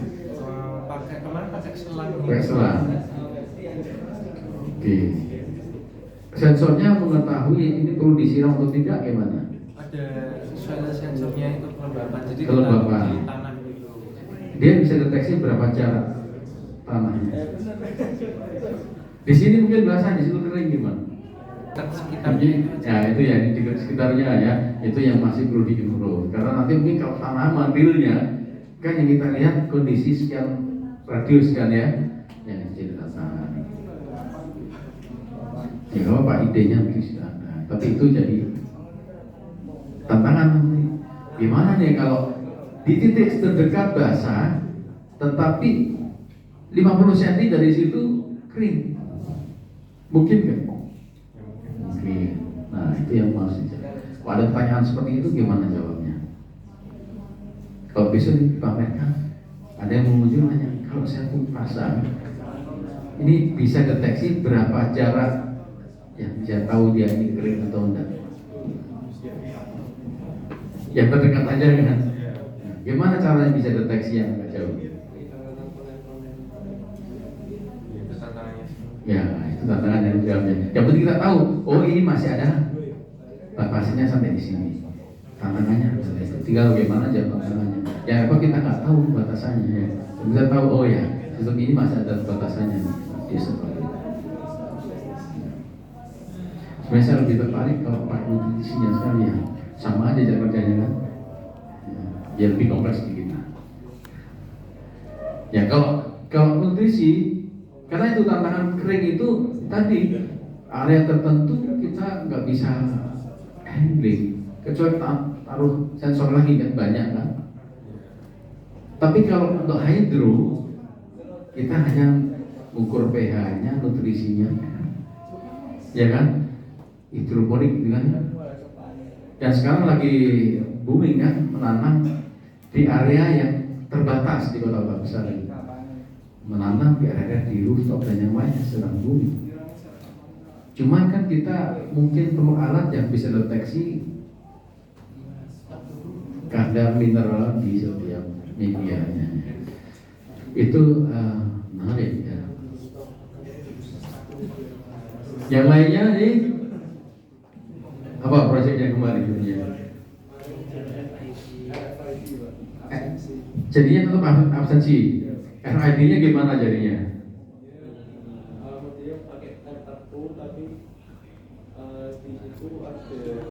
Pakai kemarin pakai selang.
Pakai selang. Oke. Sensornya mengetahui ini perlu disiram atau tidak gimana?
Ada sesuai sensornya itu kelembapan. Jadi
Kelembapan.
di tanah gitu.
Dia bisa deteksi berapa jarak tanahnya. Di sini mungkin basah, di situ kering gimana?
Sekitarnya
Ya itu ya di sekitarnya ya, itu yang masih perlu diimprove. Karena nanti mungkin kalau tanah mandilnya kan yang kita lihat kondisi sekian radius kan ya, yang jadi tanah. Ya kalau Pak idenya mungkin sudah ada, tapi itu jadi tantangan nanti. Gimana nih kalau di titik terdekat basah, tetapi 50 cm dari situ kering, mungkin kan? Mungkin. Nah itu yang mau saya. Kalau ada pertanyaan seperti itu gimana jawabnya? Kalau bisa dipamerkan, ada yang mengunjung hanya kalau saya pun pasang, ini bisa deteksi berapa jarak yang bisa tahu dia ini kering atau enggak. Yang terdekat aja kan? Nah, gimana caranya bisa deteksi yang agak jauh?
itu tantangannya.
Ya, itu tantangan yang jawabnya. Yang penting kita tahu, oh ini masih ada batasinya sampai di sini. Tantangannya sampai itu. Tinggal bagaimana aja tantangannya. Ya apa kita nggak tahu batasannya ya. Kita tahu oh ya, sistem ini masih ada batasannya nih. Di seperti itu. Sebenarnya saya lebih tertarik kalau pakai nutrisinya sekali ya. Sama aja cara kerjanya kan. Ya lebih kompleks sedikit. Ya kalau nutrisi, karena itu tantangan kering itu tadi area tertentu kita nggak bisa handling kecuali taruh sensor lagi kan banyak kan. Tapi kalau untuk hydro kita hanya ukur pH-nya, nutrisinya, ya kan, hidroponik kan. Dan sekarang lagi booming kan menanam di area yang terbatas di kota-kota besar ini. Menanam di area di rooftop dan yang lainnya sedang booming. Cuman kan kita mungkin perlu alat yang bisa deteksi kadar mineral di setiap medianya. Itu menarik ya. Yang lainnya nih apa proyeknya kemarin dunia? Jadinya tetap absensi. RID-nya gimana jadinya?
Dia pakai kartu tapi di situ ada